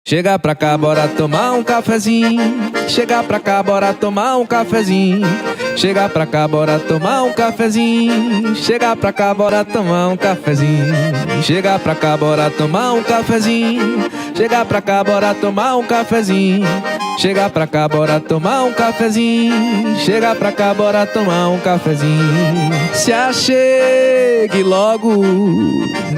Chega pra cá, bora tomar um cafezinho. Chega pra cá, bora tomar um cafezinho. Chega pra cá, bora tomar um cafezinho. Chega pra cá, bora tomar um cafezinho. Chega pra cá, bora tomar um cafezinho. Chega pra cá, bora tomar um cafezinho. Chega pra cá, bora tomar um cafezinho. Chega pra cá, bora tomar um cafezinho. Se achegue logo,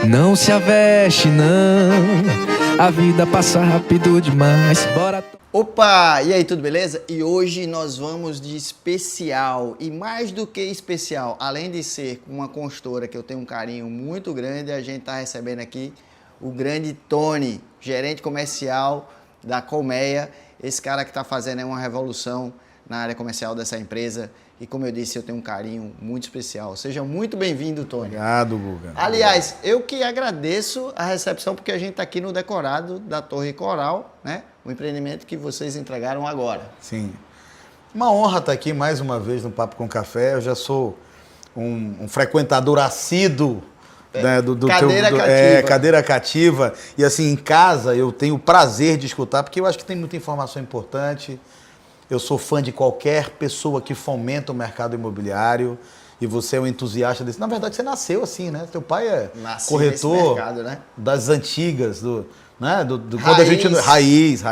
não se aveste não. A vida passa rápido demais. Bora. Opa! E aí, tudo beleza? E hoje nós vamos de especial. E mais do que especial, além de ser uma consultora que eu tenho um carinho muito grande, a gente tá recebendo aqui o grande Tony, gerente comercial da Colmeia. Esse cara que tá fazendo uma revolução na área comercial dessa empresa. E como eu disse, eu tenho um carinho muito especial. Seja muito bem-vindo, Tony. Obrigado, Guga. Aliás, eu que agradeço a recepção, porque a gente está aqui no decorado da Torre Coral, né? O empreendimento que vocês entregaram agora. Sim. Uma honra estar aqui mais uma vez no Papo com Café. Eu já sou um frequentador assíduo, né, Cadeira cativa. Cadeira cativa. E assim, em casa eu tenho o prazer de escutar, porque eu acho que tem muita informação importante. Eu sou fã de qualquer pessoa que fomenta o mercado imobiliário e você é um entusiasta desse. Na verdade, você nasceu assim, né? Teu pai é corretor mercado, né? das antigas, quando a gente... Raiz.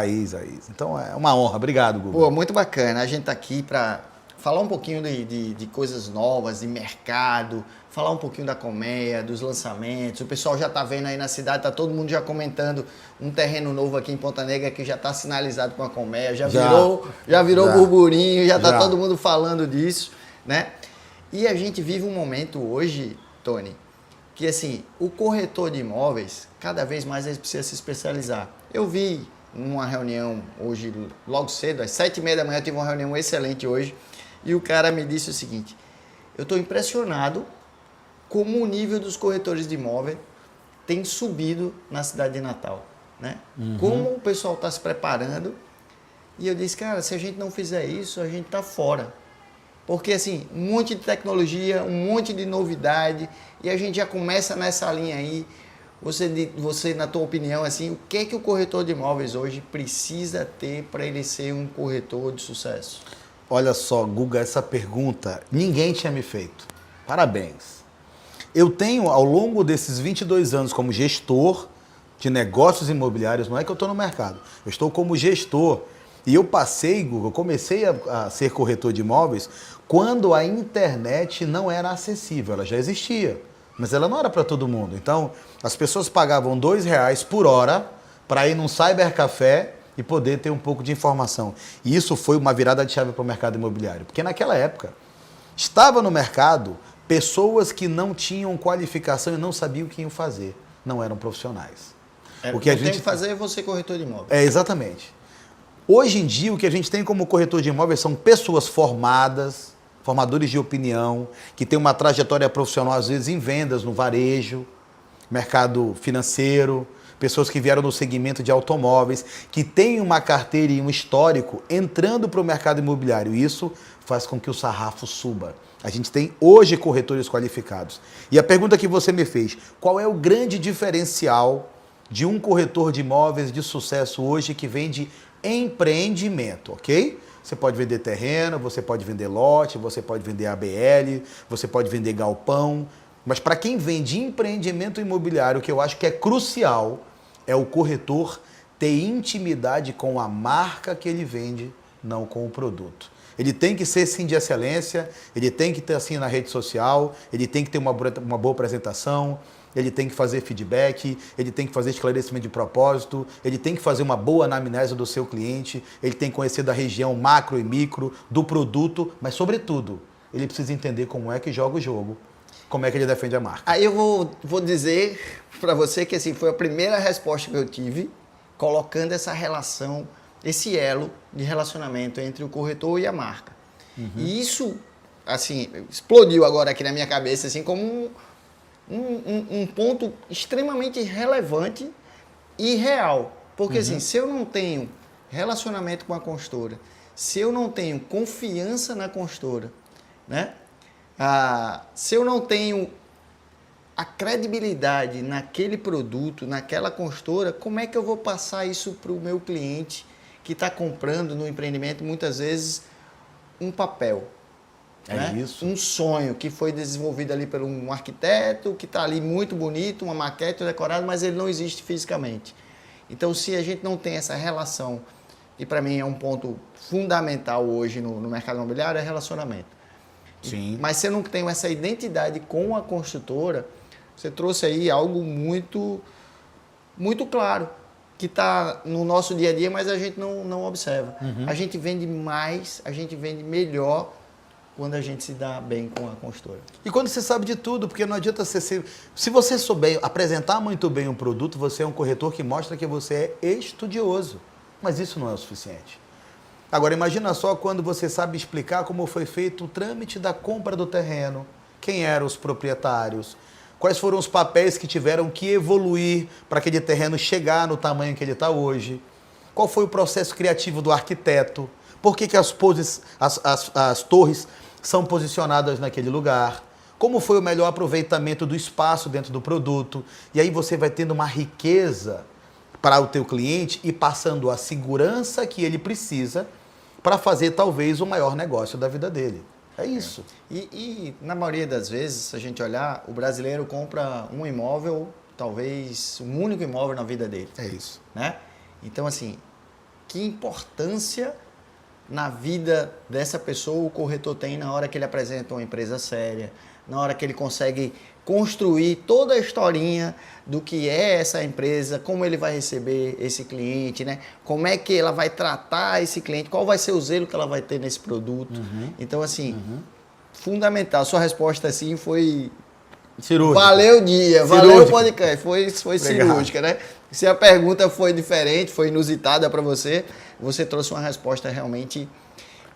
Então é uma honra. Obrigado, Guga. Pô, muito bacana. A gente tá aqui para falar um pouquinho de coisas novas, de mercado, falar um pouquinho da Colmeia, dos lançamentos. O pessoal já tá vendo aí na cidade, tá todo mundo já comentando um terreno novo aqui em Ponta Negra que já tá sinalizado com a Colmeia, já virou burburinho, já tá todo mundo falando disso, né? E a gente vive um momento hoje, Tony, que assim, o corretor de imóveis, cada vez mais ele precisa se especializar. Eu vi numa reunião hoje, logo cedo, às 7h30 da manhã, eu tive uma reunião excelente hoje, e o cara me disse o seguinte: eu estou impressionado como o nível dos corretores de imóvel tem subido na cidade de Natal, né? Como o pessoal está se preparando. E eu disse, cara, se a gente não fizer isso, a gente está fora. Porque assim, um monte de tecnologia, um monte de novidade, e a gente já começa nessa linha aí. Você, na tua opinião, assim, o que é que o corretor de imóveis hoje precisa ter para ele ser um corretor de sucesso? Olha só, Guga, essa pergunta ninguém tinha me feito. Parabéns. Eu tenho, ao longo desses 22 anos como gestor de negócios imobiliários, não é que eu estou no mercado, eu estou como gestor. E eu passei, Guga, eu comecei a ser corretor de imóveis quando a internet não era acessível, ela já existia, mas ela não era para todo mundo. Então, as pessoas pagavam R$2 por hora para ir num cybercafé e poder ter um pouco de informação. E isso foi uma virada de chave para o mercado imobiliário, porque naquela época estava no mercado pessoas que não tinham qualificação e não sabiam o que iam fazer, não eram profissionais. O que a gente tem que fazer é você corretor de imóveis. É, exatamente. Hoje em dia, o que a gente tem como corretor de imóveis são pessoas formadas, formadores de opinião, que têm uma trajetória profissional, às vezes, em vendas, no varejo, mercado financeiro, pessoas que vieram no segmento de automóveis, que têm uma carteira e um histórico entrando para o mercado imobiliário. Isso faz com que o sarrafo suba. A gente tem hoje corretores qualificados. E a pergunta que você me fez, qual é o grande diferencial de um corretor de imóveis de sucesso hoje que vende empreendimento, ok? Você pode vender terreno, você pode vender lote, você pode vender ABL, você pode vender galpão. Mas para quem vende empreendimento imobiliário, o que eu acho que é crucial é o corretor ter intimidade com a marca que ele vende, não com o produto. Ele tem que ser sim de excelência, ele tem que ter assim na rede social, ele tem que ter uma boa apresentação, ele tem que fazer feedback, ele tem que fazer esclarecimento de propósito, ele tem que fazer uma boa anamnese do seu cliente, ele tem que conhecer da região macro e micro, do produto, mas sobretudo, ele precisa entender como é que joga o jogo, como é que ele defende a marca. Aí eu vou dizer para você que assim, foi a primeira resposta que eu tive, colocando essa relação, esse elo de relacionamento entre o corretor e a marca. E isso, assim, explodiu agora aqui na minha cabeça, assim, como um ponto extremamente relevante e real. Porque, assim, se eu não tenho relacionamento com a consultora, se eu não tenho confiança na consultora, né? Se eu não tenho a credibilidade naquele produto, naquela consultora, como é que eu vou passar isso para o meu cliente que está comprando no empreendimento, muitas vezes, um papel? É Né? isso. Um sonho que foi desenvolvido ali por um arquiteto, que está ali muito bonito, uma maquete decorada, mas ele não existe fisicamente. Então, se a gente não tem essa relação, e para mim é um ponto fundamental hoje no mercado imobiliário, é relacionamento. Sim. Mas se eu não tenho essa identidade com a construtora, você trouxe aí algo muito, muito claro, que está no nosso dia a dia, mas a gente não observa. A gente vende mais, a gente vende melhor quando a gente se dá bem com a construtora. E quando você sabe de tudo, porque não adianta você ser... Se você souber apresentar muito bem um produto, você é um corretor que mostra que você é estudioso. Mas isso não é o suficiente. Agora, imagina só quando você sabe explicar como foi feito o trâmite da compra do terreno, quem eram os proprietários, quais foram os papéis que tiveram que evoluir para aquele terreno chegar no tamanho que ele está hoje, qual foi o processo criativo do arquiteto, por que as torres são posicionadas naquele lugar, como foi o melhor aproveitamento do espaço dentro do produto. E aí você vai tendo uma riqueza para o teu cliente e passando a segurança que ele precisa para fazer talvez o maior negócio da vida dele. É isso. E na maioria das vezes, se a gente olhar, o brasileiro compra um imóvel, talvez um único imóvel na vida dele. É isso. Né? Então, assim, que importância na vida dessa pessoa o corretor tem na hora que ele apresenta uma empresa séria, na hora que ele consegue construir toda a historinha do que é essa empresa, como ele vai receber esse cliente, né? Como é que ela vai tratar esse cliente, qual vai ser o zelo que ela vai ter nesse produto. Então, assim, fundamental. Sua resposta, assim, foi... Cirúrgica. Valeu o dia, Cirúrgica. valeu o podcast, foi cirúrgica, né? Se a pergunta foi diferente, foi inusitada para você, você trouxe uma resposta realmente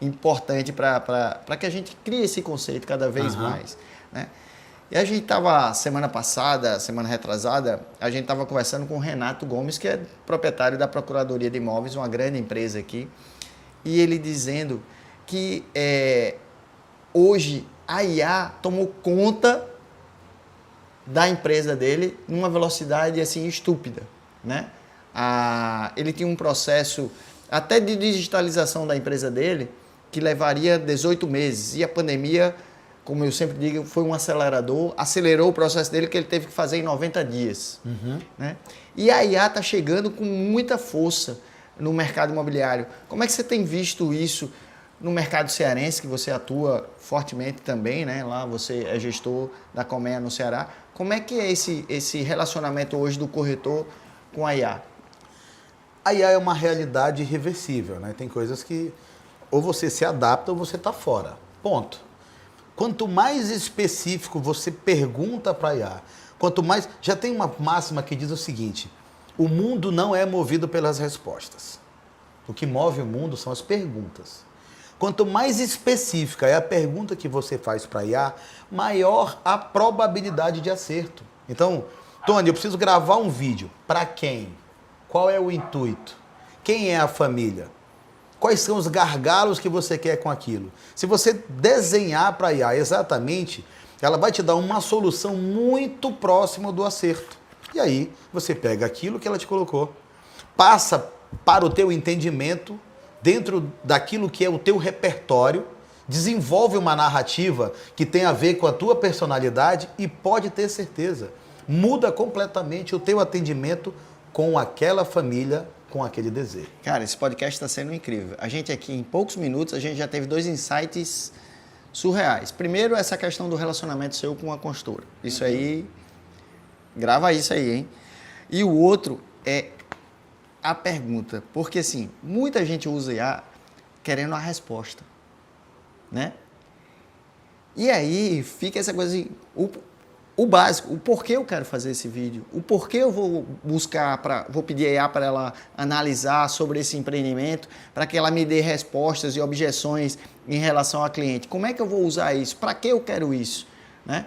importante para que a gente crie esse conceito cada vez mais, né? E a gente estava, semana passada, semana retrasada, a gente estava conversando com o Renato Gomes, que é proprietário da Procuradoria de Imóveis, uma grande empresa aqui, e ele dizendo que hoje a IA tomou conta da empresa dele numa velocidade assim estúpida, né? Ele tinha um processo até de digitalização da empresa dele que levaria 18 meses e a pandemia, como eu sempre digo, foi um acelerador, acelerou o processo dele que ele teve que fazer em 90 dias. Né? E a IA está chegando com muita força no mercado imobiliário. Como é que você tem visto isso no mercado cearense, que você atua fortemente também, né? Lá você é gestor da Colmeia no Ceará. Como é que é esse relacionamento hoje do corretor com a IA? A IA é uma realidade irreversível, né? Tem coisas que ou você se adapta ou você está fora. Ponto. Quanto mais específico você pergunta para a IA, quanto mais... Já tem uma máxima que diz o seguinte: o mundo não é movido pelas respostas. O que move o mundo são as perguntas. Quanto mais específica é a pergunta que você faz para a IA, maior a probabilidade de acerto. Então, Tony, eu preciso gravar um vídeo. Para quem? Qual é o intuito? Quem é a família? Quais são os gargalos que você quer com aquilo? Se você desenhar para a IA exatamente, ela vai te dar uma solução muito próxima do acerto. E aí, você pega aquilo que ela te colocou, passa para o teu entendimento, dentro daquilo que é o teu repertório, desenvolve uma narrativa que tem a ver com a tua personalidade e pode ter certeza, muda completamente o teu atendimento com aquela família, com aquele desejo. Cara, esse podcast está sendo incrível. A gente aqui, em poucos minutos, a gente já teve 2 insights surreais. Primeiro, essa questão do relacionamento seu com a consultora. Isso aí, grava isso aí, hein? E o outro é a pergunta. Porque, assim, muita gente usa IA querendo a resposta, né? E aí, fica essa coisa assim... O básico, o porquê eu quero fazer esse vídeo, o porquê eu vou vou pedir a IA para ela analisar sobre esse empreendimento, para que ela me dê respostas e objeções em relação ao cliente. Como é que eu vou usar isso? Para que eu quero isso? Né?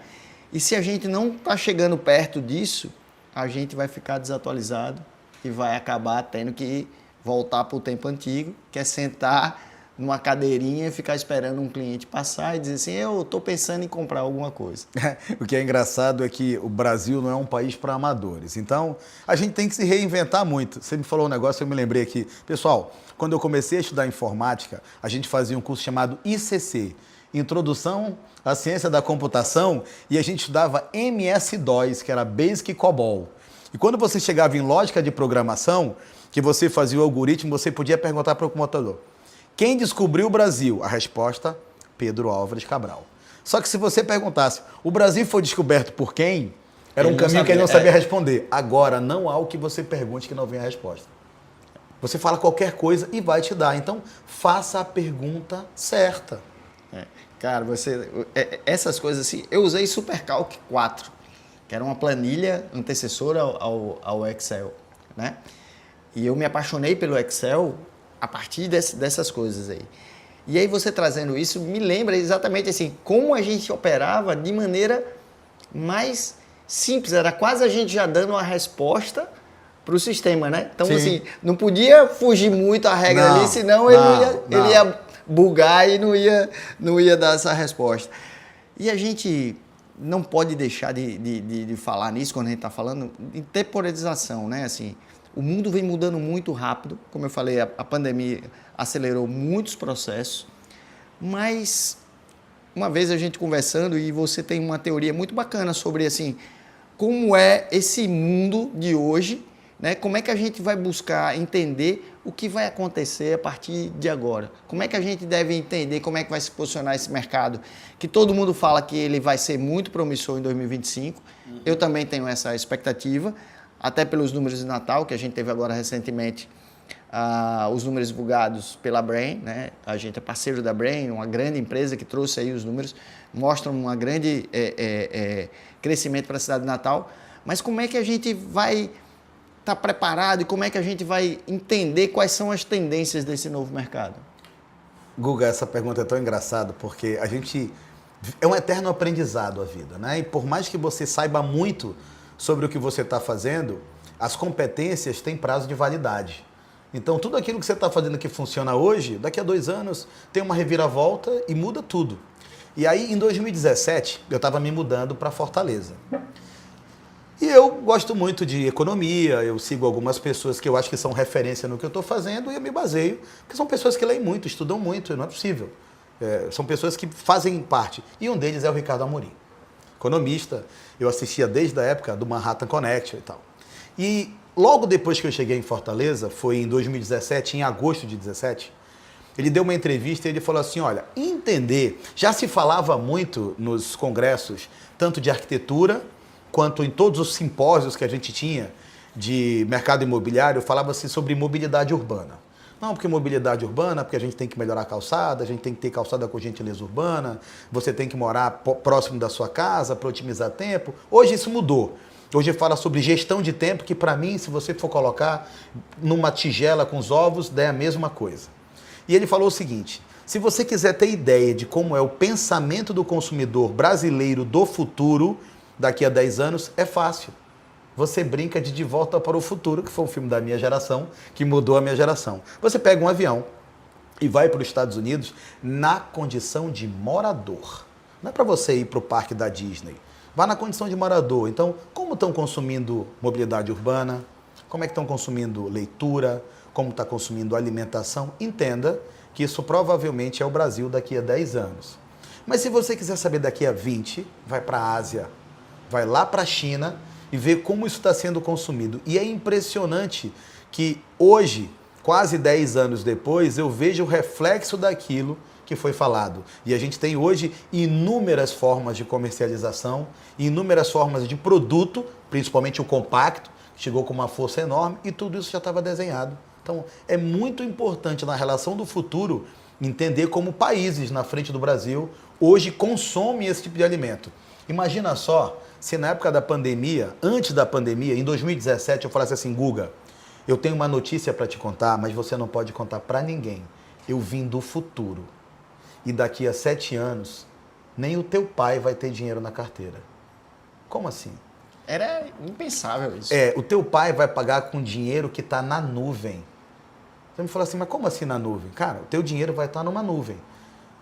E se a gente não está chegando perto disso, a gente vai ficar desatualizado e vai acabar tendo que voltar para o tempo antigo, que é sentar numa cadeirinha e ficar esperando um cliente passar e dizer assim, eu estou pensando em comprar alguma coisa. O que é engraçado é que o Brasil não é um país para amadores. Então, a gente tem que se reinventar muito. Você me falou um negócio, eu me lembrei aqui. Pessoal, quando eu comecei a estudar informática, a gente fazia um curso chamado ICC, Introdução à Ciência da Computação, e a gente estudava MS-DOS, que era Basic COBOL. E quando você chegava em lógica de programação, que você fazia o algoritmo, você podia perguntar para o computador: quem descobriu o Brasil? A resposta, Pedro Álvares Cabral. Só que se você perguntasse, o Brasil foi descoberto por quem? Era um caminho que ele não sabia responder. Agora, não há o que você pergunte que não venha a resposta. Você fala qualquer coisa e vai te dar. Então, faça a pergunta certa. Cara, essas coisas assim, eu usei SuperCalc 4, que era uma planilha antecessora ao Excel, né? E eu me apaixonei pelo Excel a partir dessas coisas aí. E aí você trazendo isso me lembra exatamente assim, como a gente operava de maneira mais simples, era quase a gente já dando uma resposta para o sistema, né? Então, Sim. assim, não podia fugir muito a regra ali, senão ele ia bugar e não ia dar essa resposta. E a gente não pode deixar de falar nisso quando a gente está falando de temporização, né? Assim, o mundo vem mudando muito rápido, como eu falei, a pandemia acelerou muitos processos, mas uma vez a gente conversando e você tem uma teoria muito bacana sobre assim, como é esse mundo de hoje, né? Como é que a gente vai buscar entender o que vai acontecer a partir de agora? Como é que a gente deve entender como é que vai se posicionar esse mercado? Que todo mundo fala que ele vai ser muito promissor em 2025. Eu também tenho essa expectativa, até pelos números de Natal, que a gente teve agora recentemente, os números divulgados pela Brain, né? A gente é parceiro da Brain, uma grande empresa que trouxe aí os números, mostram um grande crescimento para a cidade de Natal. Mas como é que a gente vai estar preparado e como é que a gente vai entender quais são as tendências desse novo mercado? Guga, essa pergunta é tão engraçada porque é um eterno aprendizado a vida, né? E por mais que você saiba muito sobre o que você está fazendo, as competências têm prazo de validade. Então, tudo aquilo que você está fazendo que funciona hoje, daqui a 2 anos, tem uma reviravolta e muda tudo. E aí, em 2017, eu estava me mudando para Fortaleza. E eu gosto muito de economia, eu sigo algumas pessoas que eu acho que são referência no que eu estou fazendo e eu me baseio, porque são pessoas que leem muito, estudam muito, não é possível. São pessoas que fazem parte. E um deles é o Ricardo Amorim, economista. Eu assistia desde a época do Manhattan Connection e tal. E logo depois que eu cheguei em Fortaleza, foi em 2017, em agosto de 2017, ele deu uma entrevista e ele falou assim, olha, entender, já se falava muito nos congressos, tanto de arquitetura, quanto em todos os simpósios que a gente tinha de mercado imobiliário, falava-se sobre mobilidade urbana. Não, porque mobilidade urbana, porque a gente tem que melhorar a calçada, a gente tem que ter calçada com gentileza urbana, você tem que morar próximo da sua casa para otimizar tempo. Hoje isso mudou. Hoje fala sobre gestão de tempo, que para mim, se você for colocar numa tigela com os ovos, é a mesma coisa. E ele falou o seguinte, se você quiser ter ideia de como é o pensamento do consumidor brasileiro do futuro, daqui a 10 anos, é fácil. Você brinca de Volta para o Futuro, que foi um filme da minha geração, que mudou a minha geração. Você pega um avião e vai para os Estados Unidos na condição de morador. Não é para você ir para o parque da Disney. Vá na condição de morador. Então, como estão consumindo mobilidade urbana? Como é que estão consumindo leitura? Como está consumindo alimentação? Entenda que isso provavelmente é o Brasil daqui a 10 anos. Mas se você quiser saber daqui a 20, vai para a Ásia, vai lá para a China e vê como isso está sendo consumido. E é impressionante que hoje, quase 10 anos depois, eu vejo o reflexo daquilo que foi falado. E a gente tem hoje inúmeras formas de comercialização, inúmeras formas de produto, principalmente o compacto, que chegou com uma força enorme, e tudo isso já estava desenhado. Então, é muito importante na relação do futuro entender como países na frente do Brasil hoje consomem esse tipo de alimento. Imagina só se na época da pandemia, antes da pandemia, em 2017, eu falasse assim, Guga, eu tenho uma notícia para te contar, mas você não pode contar para ninguém. Eu vim do futuro. E daqui a 7 anos, nem o teu pai vai ter dinheiro na carteira. Como assim? Era impensável isso. O teu pai vai pagar com dinheiro que está na nuvem. Você me fala assim, mas como assim na nuvem? Cara, o teu dinheiro vai estar numa nuvem.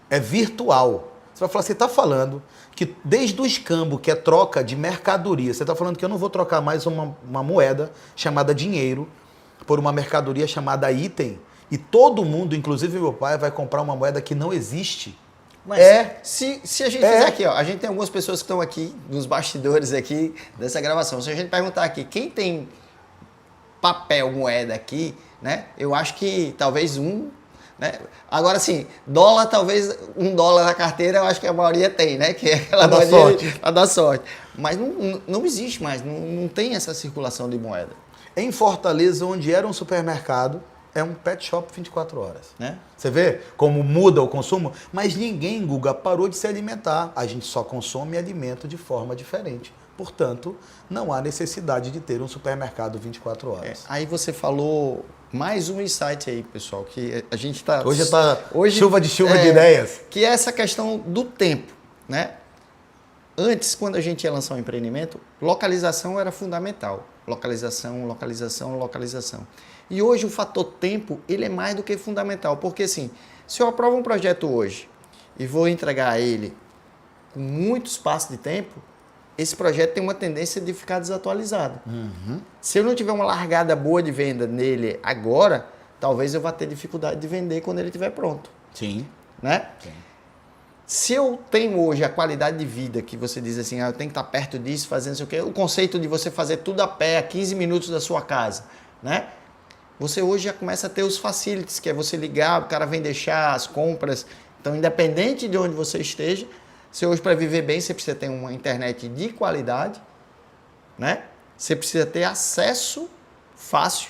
É virtual. Você vai falar, você está falando que desde o escambo, que é troca de mercadoria, você está falando que eu não vou trocar mais uma moeda chamada dinheiro por uma mercadoria chamada item, e todo mundo, inclusive meu pai, vai comprar uma moeda que não existe. Mas se a gente fizer aqui, ó, a gente tem algumas pessoas que estão aqui nos bastidores aqui dessa gravação. Se a gente perguntar aqui, quem tem papel, moeda aqui, né? Eu acho que talvez né? Agora sim, dólar, talvez $1 na carteira, eu acho que a maioria tem, né? Que é aquela moedinha a dar sorte. Mas não existe mais, não tem essa circulação de moeda. Em Fortaleza, onde era um supermercado, é um pet shop 24 horas. Né? Você vê como muda o consumo? Mas ninguém, Guga, parou de se alimentar. A gente só consome alimento de forma diferente. Portanto, não há necessidade de ter um supermercado 24 horas. Aí você falou mais um insight aí, pessoal, que a gente está... Hoje está chuva de ideias. Que é essa questão do tempo, né? Antes, quando a gente ia lançar um empreendimento, localização era fundamental. Localização, localização, localização. E hoje o fator tempo, ele é mais do que fundamental. Porque assim, se eu aprovo um projeto hoje e vou entregar ele com muito espaço de tempo, esse projeto tem uma tendência de ficar desatualizado. Se eu não tiver uma largada boa de venda nele agora, talvez eu vá ter dificuldade de vender quando ele estiver pronto. Sim. Né? Sim. Se eu tenho hoje a qualidade de vida que você diz assim, eu tenho que estar perto disso, fazendo isso, o conceito de você fazer tudo a pé, a 15 minutos da sua casa, né? Você hoje já começa a ter os facilities, que é você ligar, o cara vem deixar as compras. Então, independente de onde você esteja, você hoje, para viver bem, você precisa ter uma internet de qualidade, né? Você precisa ter acesso fácil,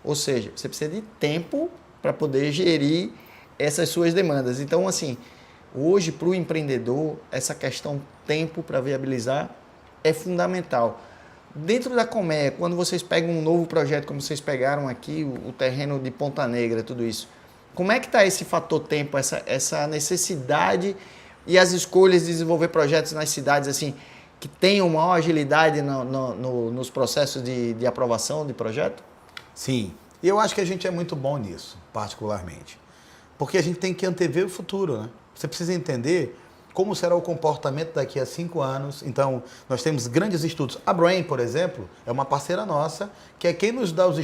ou seja, você precisa de tempo para poder gerir essas suas demandas. Então, assim, hoje, para o empreendedor, essa questão tempo para viabilizar é fundamental. Dentro da Colmeia, quando vocês pegam um novo projeto, como vocês pegaram aqui, o terreno de Ponta Negra, tudo isso, como é que está esse fator tempo, essa necessidade e as escolhas de desenvolver projetos nas cidades assim que tenham maior agilidade nos processos de aprovação de projeto? Sim, e eu acho que a gente é muito bom nisso, particularmente. Porque a gente tem que antever o futuro, né? Você precisa entender como será o comportamento daqui a 5 anos. Então, nós temos grandes estudos. A Brain, por exemplo, é uma parceira nossa, que é quem nos dá os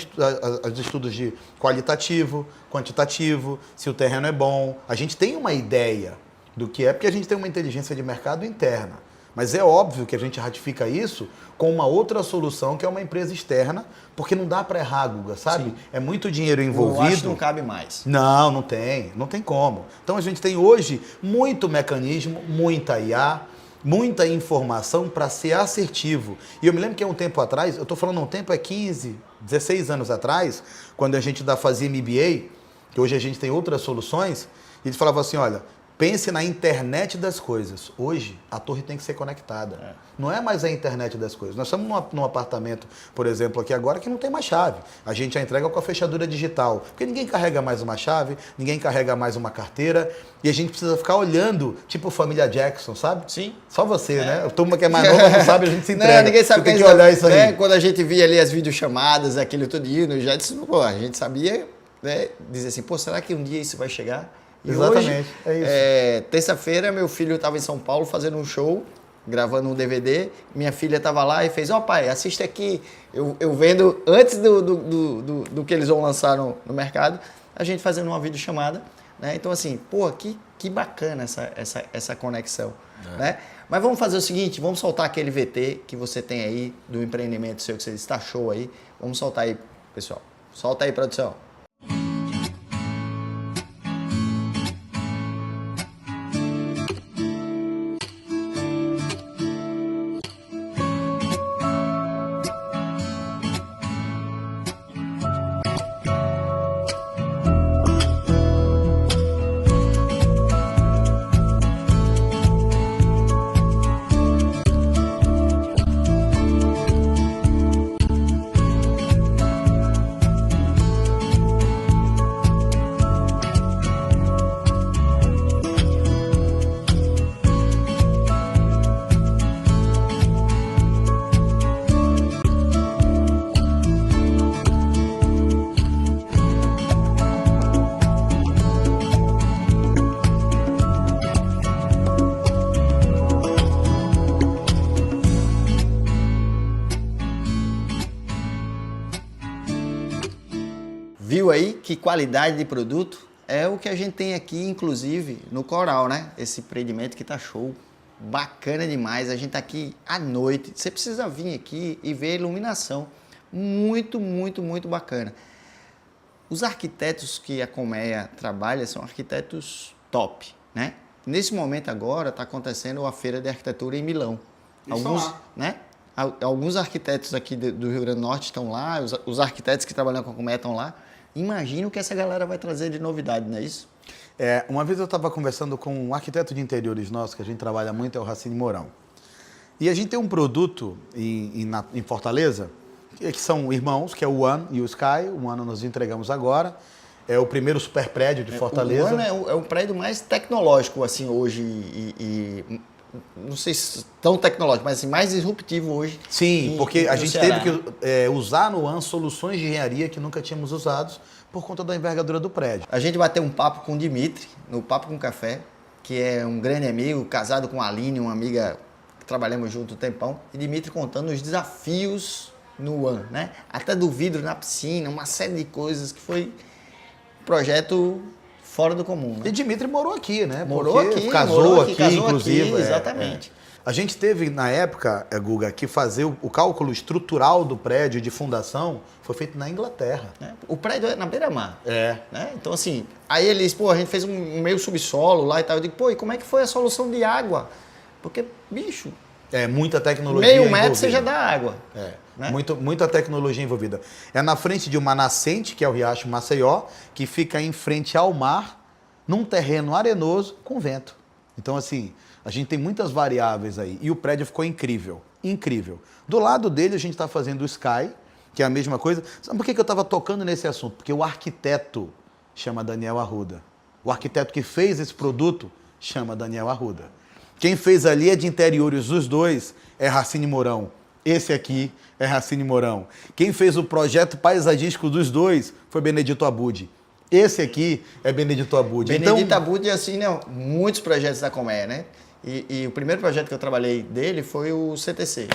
estudos de qualitativo, quantitativo, se o terreno é bom. A gente tem uma ideia do que é, porque a gente tem uma inteligência de mercado interna. Mas é óbvio que a gente ratifica isso com uma outra solução, que é uma empresa externa, porque não dá para errar, Guga, sabe? Sim. É muito dinheiro envolvido. Eu acho que não cabe mais. Não tem como. Então a gente tem hoje muito mecanismo, muita IA, muita informação para ser assertivo. E eu me lembro que há um tempo atrás, eu estou falando um tempo, 15, 16 anos atrás, quando a gente fazia MBA, que hoje a gente tem outras soluções, e eles falavam assim, olha, pense na internet das coisas. Hoje, a torre tem que ser conectada. Não é mais a internet das coisas. Nós estamos num apartamento, por exemplo, aqui agora, que não tem mais chave. A gente já entrega com a fechadura digital. Porque ninguém carrega mais uma chave, ninguém carrega mais uma carteira. E a gente precisa ficar olhando, tipo Família Jackson, sabe? Sim. Só você, né? A turma que é mais nova não sabe, a gente se entrega. Não, ninguém sabe. Você tem que olhar isso aí. Quando a gente via ali as videochamadas, aquilo tudinho, já disse, pô, a gente sabia, né, dizer assim, pô, será que um dia isso vai chegar? E exatamente, hoje, é isso. Terça-feira, meu filho estava em São Paulo fazendo um show, gravando um DVD. Minha filha estava lá e fez, ó pai, assiste aqui. Eu vendo, antes do que eles vão lançar no mercado, a gente fazendo uma videochamada. Né? Então, assim, pô, que bacana essa conexão. Né? Mas vamos fazer o seguinte, vamos soltar aquele VT que você tem aí, do empreendimento seu, que você está show aí. Vamos soltar aí, pessoal. Solta aí, produção. que qualidade de produto é o que a gente tem aqui, inclusive, no Coral, né? Esse empreendimento que tá show, bacana demais. A gente tá aqui à noite. Você precisa vir aqui e ver a iluminação. Muito, muito, muito bacana. Os arquitetos que a Colmeia trabalha são arquitetos top, né? Nesse momento agora está acontecendo a Feira de Arquitetura em Milão. Alguns arquitetos aqui do Rio Grande do Norte estão lá, os arquitetos que trabalham com a Colmeia estão lá. Imagina o que essa galera vai trazer de novidade, não é isso? Uma vez eu estava conversando com um arquiteto de interiores nosso, que a gente trabalha muito, é o Racine Mourão. E a gente tem um produto em Fortaleza, que são irmãos, que é o One e o Sky. O One nós entregamos agora. É o primeiro super prédio de Fortaleza. O One é o prédio mais tecnológico assim hoje não sei se tão tecnológico, mas assim, mais disruptivo hoje. Sim, porque a gente teve que usar no One soluções de engenharia que nunca tínhamos usado por conta da envergadura do prédio. A gente bateu um papo com o Dimitri, no Papo com Café, que é um grande amigo, casado com a Aline, uma amiga que trabalhamos junto um tempão. E Dimitri contando os desafios no One, né? Até do vidro na piscina, uma série de coisas que foi um projeto fora do comum. Né? E Dimitri morou aqui, né? Morou aqui, casou aqui, inclusive. Exatamente. A gente teve, na época, Guga, que fazer o cálculo estrutural do prédio de fundação foi feito na Inglaterra. O prédio é na beira-mar. Né? Então, assim, aí eles, a gente fez um meio subsolo lá e tal. Eu digo, e como é que foi a solução de água? Porque, bicho... muita tecnologia meio envolvida. metro você já dá água. Né? Muita tecnologia envolvida. É na frente de uma nascente, que é o Riacho Maceió, que fica em frente ao mar, num terreno arenoso com vento. Então, assim, a gente tem muitas variáveis aí. E o prédio ficou incrível. Incrível. Do lado dele, a gente está fazendo o Sky, que é a mesma coisa. Sabe por que eu estava tocando nesse assunto? Porque o arquiteto chama Daniel Arruda. O arquiteto que fez esse produto chama Daniel Arruda. Quem fez ali é de interiores dos dois, é Racine Mourão. Esse aqui é Racine Mourão. Quem fez o projeto paisagístico dos dois foi Benedito Abud. Esse aqui é Benedito Abud. Benedito Abud, assim, né, muitos projetos da Colmeia, né? E o primeiro projeto que eu trabalhei dele foi o CTC.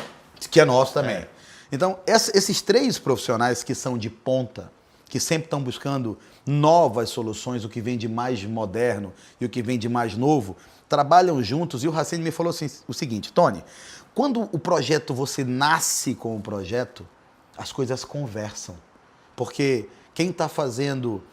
Que é nosso também. Então, esses três profissionais que são de ponta, que sempre estão buscando novas soluções, o que vem de mais moderno e o que vem de mais novo, trabalham juntos. E o Racine me falou assim, o seguinte, Tony, quando o projeto, você nasce com o projeto, as coisas conversam. Porque quem está fazendo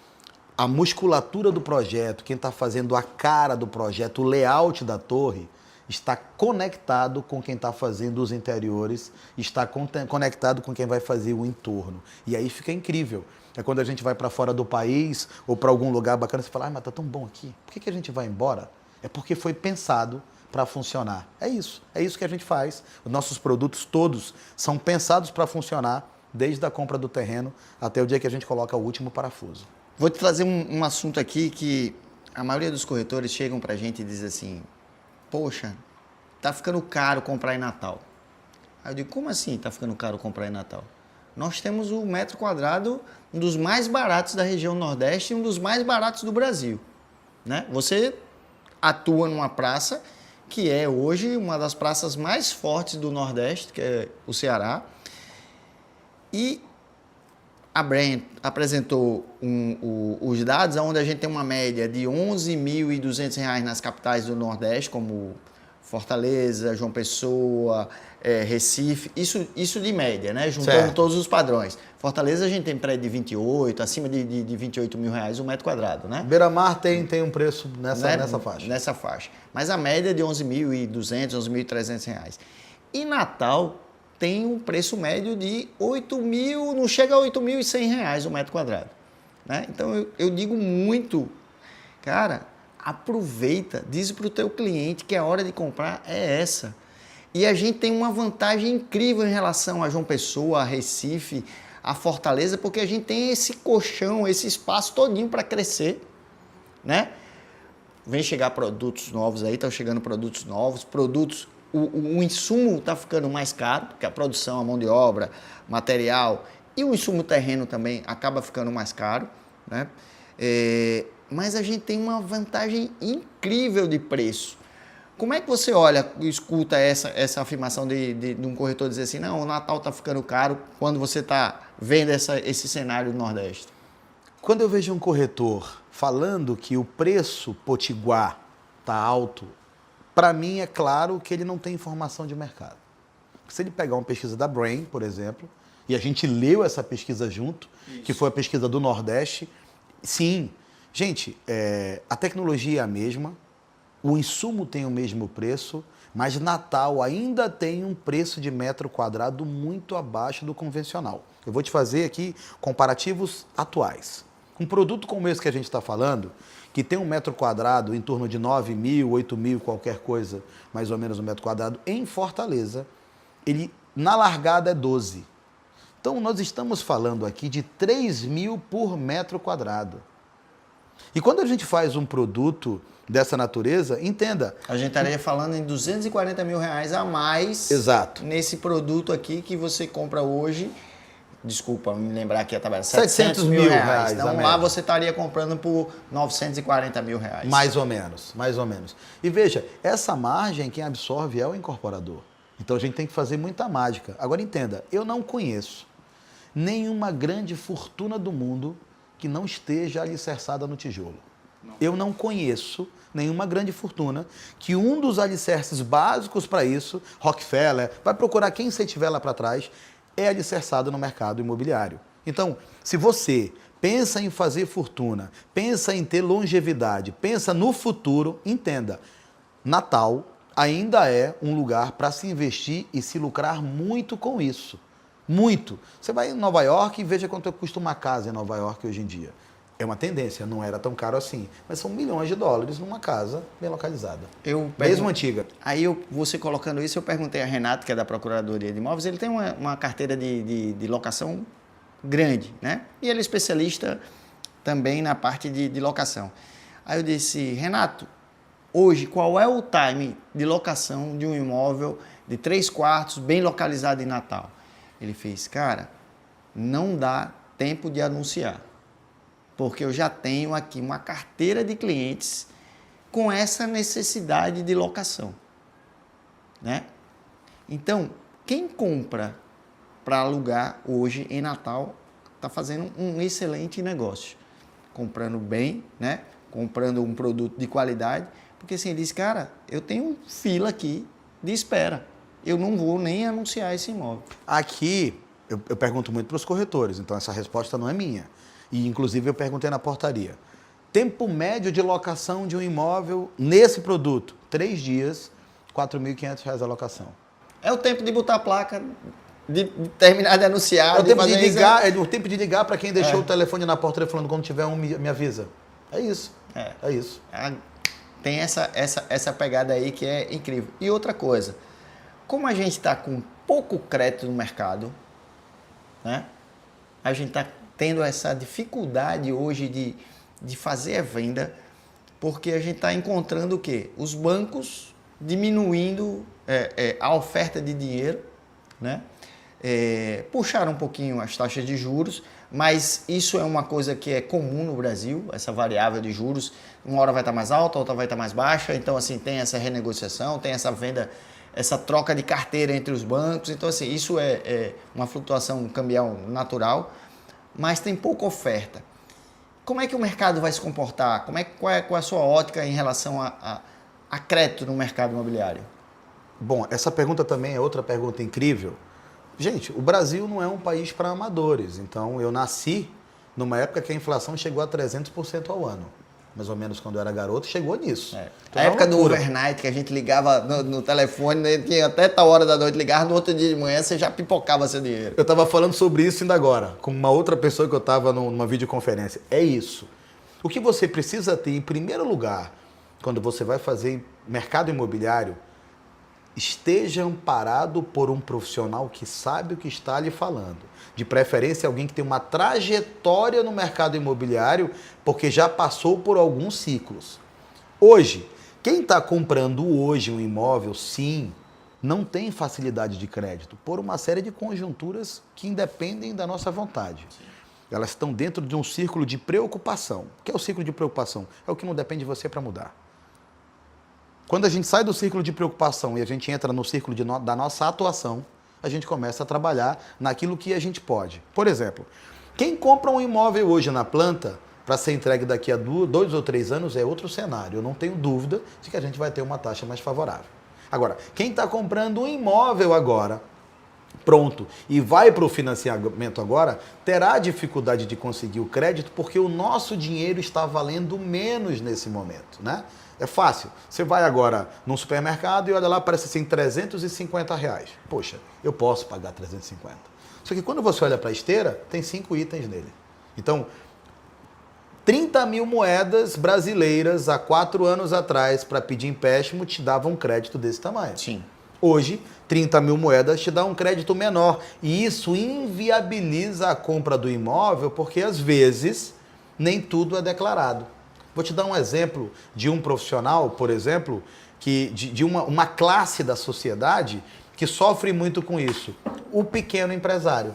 a musculatura do projeto, quem está fazendo a cara do projeto, o layout da torre, está conectado com quem está fazendo os interiores, está conectado com quem vai fazer o entorno. E aí fica incrível. É quando a gente vai para fora do país ou para algum lugar bacana, você fala, mas tá tão bom aqui, por que a gente vai embora? É porque foi pensado para funcionar. É isso que a gente faz. Os nossos produtos todos são pensados para funcionar, desde a compra do terreno até o dia que a gente coloca o último parafuso. Vou te trazer um assunto aqui que a maioria dos corretores chegam para a gente e dizem assim, poxa, tá ficando caro comprar em Natal. Aí eu digo, como assim tá ficando caro comprar em Natal? Nós temos o metro quadrado, um dos mais baratos da região Nordeste e um dos mais baratos do Brasil. Né? Você atua numa praça que é hoje uma das praças mais fortes do Nordeste, que é o Ceará. E a Brand apresentou os dados, onde a gente tem uma média de R$ 11.200 nas capitais do Nordeste, como Fortaleza, João Pessoa, Recife, isso de média, né? Juntando todos os padrões. Fortaleza a gente tem prédio de 28, acima de R$28 mil o metro quadrado, né? Beira-Mar tem um preço nessa faixa. Nessa faixa. Mas a média é de R$ 11.200, R$ 11.300. E Natal tem um preço médio de R$8.000, não chega a R$8.100 o metro quadrado. Né? Então eu digo muito, cara, aproveita, diz para o teu cliente que a hora de comprar é essa. E a gente tem uma vantagem incrível em relação a João Pessoa, a Recife, a Fortaleza, porque a gente tem esse colchão, esse espaço todinho para crescer, né? Vem chegar produtos novos aí, estão chegando produtos novos, o insumo está ficando mais caro, porque a produção, a mão de obra, material e o insumo terreno também acaba ficando mais caro, né? Mas a gente tem uma vantagem incrível de preço. Como é que você olha, escuta essa afirmação de um corretor dizer assim, não, o Natal está ficando caro, quando você está vendo esse cenário do Nordeste? Quando eu vejo um corretor falando que o preço potiguar está alto, para mim é claro que ele não tem informação de mercado. Se ele pegar uma pesquisa da Brain, por exemplo, e a gente leu essa pesquisa junto, que foi a pesquisa do Nordeste, sim, gente, a tecnologia é a mesma, o insumo tem o mesmo preço, mas Natal ainda tem um preço de metro quadrado muito abaixo do convencional. Eu vou te fazer aqui comparativos atuais. Um produto como esse que a gente está falando, que tem um metro quadrado em torno de 9 mil, 8 mil, qualquer coisa, mais ou menos um metro quadrado, em Fortaleza, ele na largada é 12. Então nós estamos falando aqui de 3 mil por metro quadrado. E quando a gente faz um produto dessa natureza, entenda. A gente estaria falando em 240 mil reais a mais. Exato. Nesse produto aqui que você compra hoje. Desculpa me lembrar aqui a tabela. 700 mil reais. Então lá você estaria comprando por 940 mil reais. Mais ou menos, mais ou menos. E veja, essa margem quem absorve é o incorporador. Então a gente tem que fazer muita mágica. Agora entenda, eu não conheço nenhuma grande fortuna do mundo que não esteja alicerçada no tijolo. Eu não conheço nenhuma grande fortuna que um dos alicerces básicos para isso, Rockefeller, vai procurar quem você tiver lá para trás, é alicerçado no mercado imobiliário. Então, se você pensa em fazer fortuna, pensa em ter longevidade, pensa no futuro, entenda, Natal ainda é um lugar para se investir e se lucrar muito com isso. Muito. Você vai em Nova York e veja quanto custa uma casa em Nova York hoje em dia. É uma tendência, não era tão caro assim. Mas são milhões de dólares numa casa bem localizada. Mesmo antiga. Aí, você colocando isso, eu perguntei a Renato, que é da Procuradoria de Imóveis, ele tem uma carteira de locação grande, né? E ele é especialista também na parte de locação. Aí eu disse, Renato, hoje qual é o time de locação de um imóvel de 3 quartos, bem localizado em Natal? Ele fez, cara, não dá tempo de anunciar. Porque eu já tenho aqui uma carteira de clientes com essa necessidade de locação, né? Então, quem compra para alugar hoje em Natal está fazendo um excelente negócio, comprando bem, né? Comprando um produto de qualidade, porque assim, ele diz, cara, eu tenho fila aqui de espera, eu não vou nem anunciar esse imóvel. Aqui, eu pergunto muito para os corretores, então essa resposta não é minha. E, inclusive, eu perguntei na portaria. Tempo médio de locação de um imóvel nesse produto, 3 dias, R$ 4.500 a locação. É o tempo de botar a placa, de terminar de anunciar. É o tempo de ligar, é o tempo de ligar para quem deixou o telefone na porta falando quando tiver um, me avisa. É isso. É isso. Tem essa pegada aí que é incrível. E outra coisa, como a gente está com pouco crédito no mercado, né? A gente está tendo essa dificuldade hoje de fazer a venda, porque a gente está encontrando o quê? Os bancos diminuindo a oferta de dinheiro, né? Puxaram um pouquinho as taxas de juros, mas isso é uma coisa que é comum no Brasil, essa variável de juros, uma hora vai estar mais alta, outra vai estar mais baixa, então assim, tem essa renegociação, tem essa venda, essa troca de carteira entre os bancos, então assim, isso é uma flutuação cambial natural, mas tem pouca oferta. Como é que o mercado vai se comportar? Qual é a sua ótica em relação a crédito no mercado imobiliário? Bom, essa pergunta também é outra pergunta incrível. Gente, o Brasil não é um país para amadores. Então, eu nasci numa época que a inflação chegou a 300% ao ano. Mais ou menos quando eu era garoto, chegou nisso. Então, a época do overnight, que a gente ligava no telefone, né, que até tal hora da noite ligava, no outro dia de manhã você já pipocava seu dinheiro. Eu estava falando sobre isso ainda agora, com uma outra pessoa que eu estava numa videoconferência. É isso. O que você precisa ter, em primeiro lugar, quando você vai fazer mercado imobiliário, esteja amparado por um profissional que sabe o que está lhe falando. De preferência, alguém que tem uma trajetória no mercado imobiliário, porque já passou por alguns ciclos. Hoje, quem está comprando hoje um imóvel, sim, não tem facilidade de crédito, por uma série de conjunturas que independem da nossa vontade. Elas estão dentro de um círculo de preocupação. O que é o círculo de preocupação? É o que não depende de você para mudar. Quando a gente sai do círculo de preocupação e a gente entra no círculo da nossa atuação, a gente começa a trabalhar naquilo que a gente pode. Por exemplo, Quem compra um imóvel hoje na planta, para ser entregue daqui a 2 ou 3 anos, é outro cenário. Eu não tenho dúvida de que a gente vai ter uma taxa mais favorável. Agora, quem está comprando um imóvel agora, pronto, e vai para o financiamento agora, terá dificuldade de conseguir o crédito porque o nosso dinheiro está valendo menos nesse momento, né? É fácil. Você vai agora num supermercado e olha lá, parece assim, R$350. Poxa, eu posso pagar 350. Só que quando você olha para a esteira, tem 5 itens nele. Então, 30 mil moedas brasileiras há 4 anos atrás para pedir empréstimo te davam um crédito desse tamanho. Sim. Hoje, 30 mil moedas te dá um crédito menor. E isso inviabiliza a compra do imóvel porque, às vezes, nem tudo é declarado. Vou te dar um exemplo de um profissional, por exemplo, de uma classe da sociedade que sofre muito com isso. O pequeno empresário.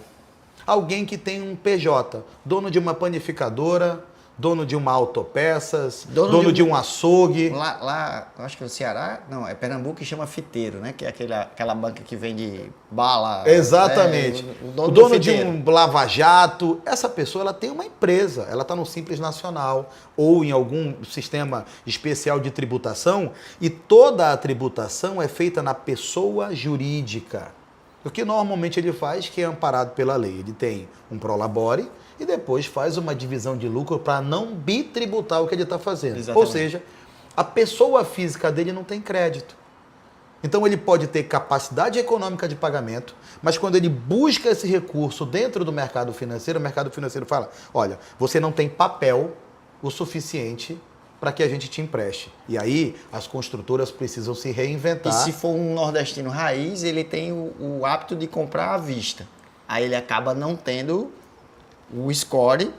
Alguém que tem um PJ, dono de uma panificadora, dono de uma autopeças, dono de um açougue. Lá, acho que é o Ceará, não, é Pernambuco que chama fiteiro, né? Que é aquela banca que vende bala. Exatamente. O o dono de um lava-jato. Essa pessoa ela tem uma empresa, ela está no Simples Nacional ou em algum sistema especial de tributação e toda a tributação é feita na pessoa jurídica. O que normalmente ele faz, que é amparado pela lei. Ele tem um prolabore e depois faz uma divisão de lucro para não bitributar o que ele está fazendo. Exatamente. Ou seja, a pessoa física dele não tem crédito. Então ele pode ter capacidade econômica de pagamento, mas quando ele busca esse recurso dentro do mercado financeiro, o mercado financeiro fala, olha, você não tem papel o suficiente para que a gente te empreste. E aí as construtoras precisam se reinventar. E se for um nordestino raiz, ele tem o hábito de comprar à vista. Aí ele acaba não tendo o score.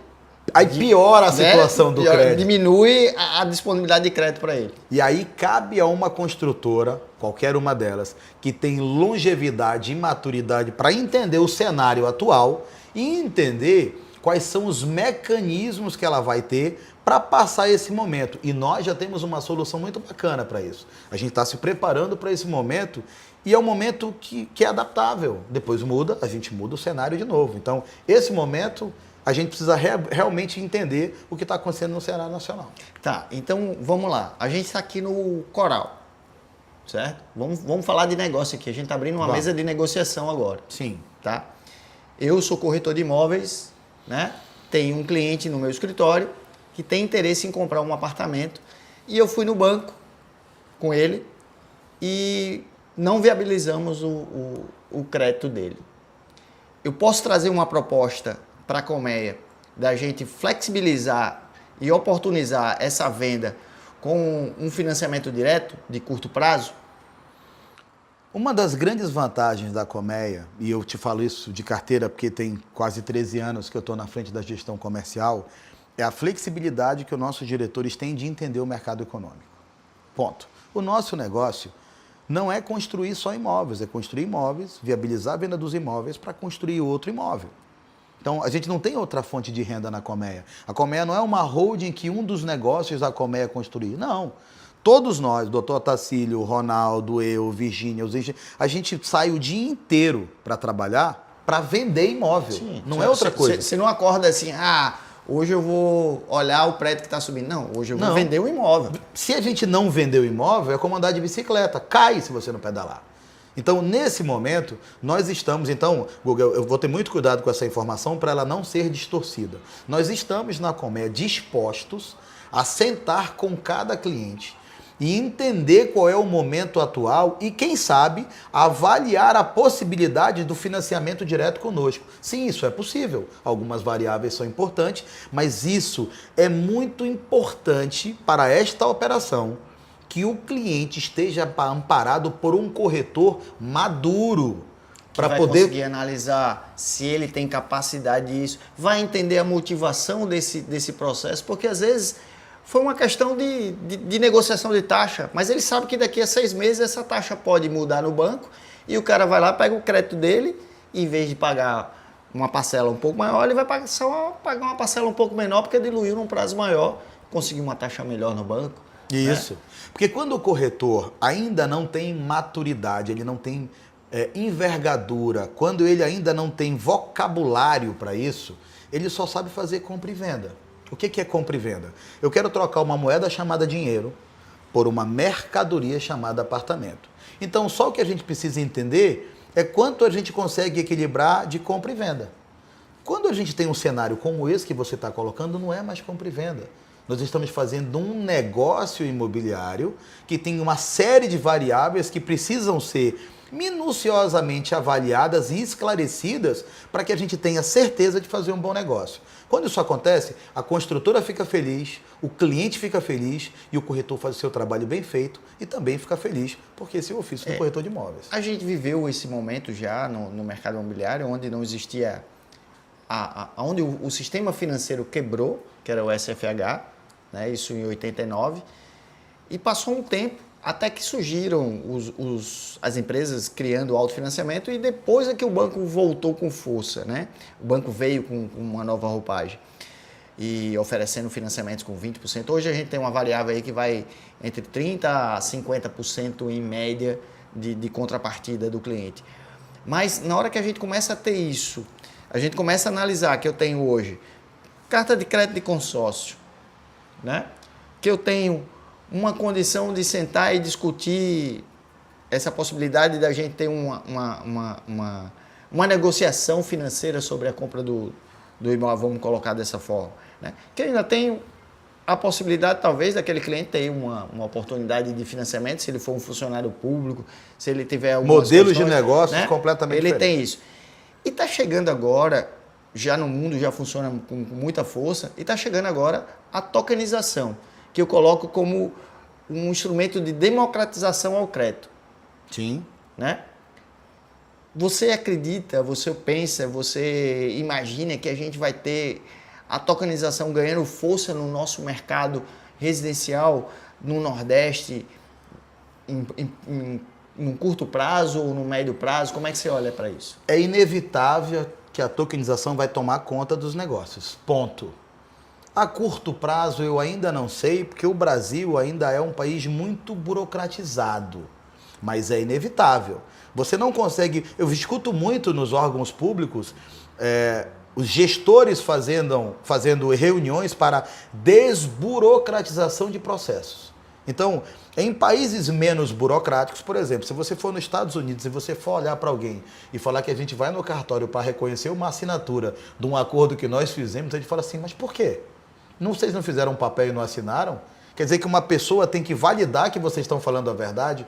Aí piora a situação do crédito. Diminui a disponibilidade de crédito para ele. E aí cabe a uma construtora, qualquer uma delas, que tem longevidade e maturidade para entender o cenário atual e entender quais são os mecanismos que ela vai ter para passar esse momento. E nós já temos uma solução muito bacana para isso. A gente está se preparando para esse momento e é um momento que é adaptável. Depois muda, a gente muda o cenário de novo. Então, esse momento, a gente precisa realmente entender o que está acontecendo no cenário nacional. Tá, então vamos lá. A gente está aqui no Coral, certo? Vamos falar de negócio aqui. A gente está abrindo uma mesa de negociação agora. Sim. Tá? Eu sou corretor de imóveis, né? Tenho um cliente no meu escritório que tem interesse em comprar um apartamento e eu fui no banco com ele e não viabilizamos o crédito dele. Eu posso trazer uma proposta para a Colmeia da gente flexibilizar e oportunizar essa venda com um financiamento direto de curto prazo? Uma das grandes vantagens da Colmeia, e eu te falo isso de carteira porque tem quase 13 anos que eu estou na frente da gestão comercial, é a flexibilidade que os nossos diretores têm de entender o mercado econômico. Ponto. O nosso negócio não é construir só imóveis, é construir imóveis, viabilizar a venda dos imóveis para construir outro imóvel. Então, a gente não tem outra fonte de renda na Colmeia. A Colmeia não é uma holding que um dos negócios da Colmeia construir. Não. Todos nós, doutor Tacílio, Ronaldo, eu, Virgínia, a gente sai o dia inteiro para trabalhar para vender imóvel. Sim, não é outra coisa. Você não acorda assim, hoje eu vou olhar o prédio que está subindo. Não, hoje eu vou vender o imóvel. Se a gente não vender o imóvel, é como andar de bicicleta. Cai se você não pedalar. Então, nesse momento, nós estamos... Então, Guga, eu vou ter muito cuidado com essa informação para ela não ser distorcida. Nós estamos na Colmeia dispostos a sentar com cada cliente e entender qual é o momento atual e, quem sabe, avaliar a possibilidade do financiamento direto conosco. Sim, isso é possível. Algumas variáveis são importantes, mas isso é muito importante para esta operação, que o cliente esteja amparado por um corretor maduro para poder conseguir analisar se ele tem capacidade disso, vai entender a motivação desse processo, porque às vezes foi uma questão de negociação de taxa, mas ele sabe que daqui a 6 meses essa taxa pode mudar no banco e o cara vai lá, pega o crédito dele e, em vez de pagar uma parcela um pouco maior, ele vai pagar uma parcela um pouco menor porque diluiu num prazo maior, conseguiu uma taxa melhor no banco. Isso. Né? Porque quando o corretor ainda não tem maturidade, ele não tem envergadura, quando ele ainda não tem vocabulário para isso, ele só sabe fazer compra e venda. O que é compra e venda? Eu quero trocar uma moeda chamada dinheiro por uma mercadoria chamada apartamento. Então, só o que a gente precisa entender é quanto a gente consegue equilibrar de compra e venda. Quando a gente tem um cenário como esse que você está colocando, não é mais compra e venda. Nós estamos fazendo um negócio imobiliário que tem uma série de variáveis que precisam ser minuciosamente avaliadas e esclarecidas para que a gente tenha certeza de fazer um bom negócio. Quando isso acontece, a construtora fica feliz, o cliente fica feliz e o corretor faz o seu trabalho bem feito e também fica feliz, porque esse é o ofício do corretor de imóveis. A gente viveu esse momento já no mercado imobiliário, onde não existia, onde o sistema financeiro quebrou, que era o SFH, né, isso em 89, e passou um tempo até que surgiram as empresas criando autofinanciamento e depois é que o banco voltou com força, né? O banco veio com uma nova roupagem e oferecendo financiamentos com 20%. Hoje a gente tem uma variável aí que vai entre 30% a 50% em média de contrapartida do cliente. Mas na hora que a gente começa a ter isso, a gente começa a analisar que eu tenho hoje carta de crédito de consórcio, né? Que eu tenho uma condição de sentar e discutir essa possibilidade da gente ter uma negociação financeira sobre a compra do imóvel, vamos colocar dessa forma, né? Que eu ainda tenho a possibilidade, talvez, daquele cliente ter uma oportunidade de financiamento, se ele for um funcionário público, se ele tiver modelos de negócios, né, completamente ele diferentes. tem isso. E está chegando agora, já no mundo, já funciona com muita força, e está chegando agora a tokenização, que eu coloco como um instrumento de democratização ao crédito. Sim. Né? Você acredita, você pensa, você imagina que a gente vai ter a tokenização ganhando força no nosso mercado residencial no Nordeste num curto prazo ou no médio prazo? Como é que você olha para isso? É inevitável que a tokenização vai tomar conta dos negócios. Ponto. A curto prazo eu ainda não sei, porque o Brasil ainda é um país muito burocratizado, mas é inevitável. Você não consegue... Eu escuto muito nos órgãos públicos os gestores fazendo reuniões para desburocratização de processos. Então, em países menos burocráticos, por exemplo, se você for nos Estados Unidos e você for olhar para alguém e falar que a gente vai no cartório para reconhecer uma assinatura de um acordo que nós fizemos, a gente fala assim, mas por quê? Vocês não fizeram um papel e não assinaram? Quer dizer que uma pessoa tem que validar que vocês estão falando a verdade?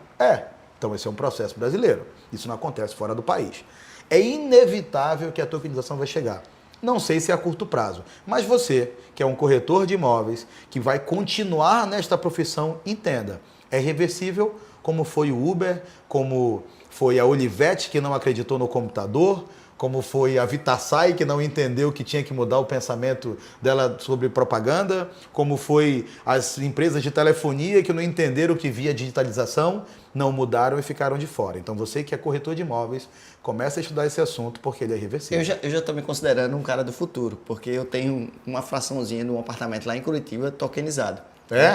Então esse é um processo brasileiro. Isso não acontece fora do país. É inevitável que a tokenização vai chegar. Não sei se é a curto prazo, mas você, que é um corretor de imóveis, que vai continuar nesta profissão, entenda. É reversível, como foi o Uber, como foi a Olivetti, que não acreditou no computador, como foi a Vitaçai, que não entendeu que tinha que mudar o pensamento dela sobre propaganda, como foi as empresas de telefonia que não entenderam que via digitalização, não mudaram e ficaram de fora. Então você que é corretor de imóveis, começa a estudar esse assunto porque ele é reversível. Eu já estou me considerando um cara do futuro, porque eu tenho uma fraçãozinha de um apartamento lá em Curitiba tokenizado.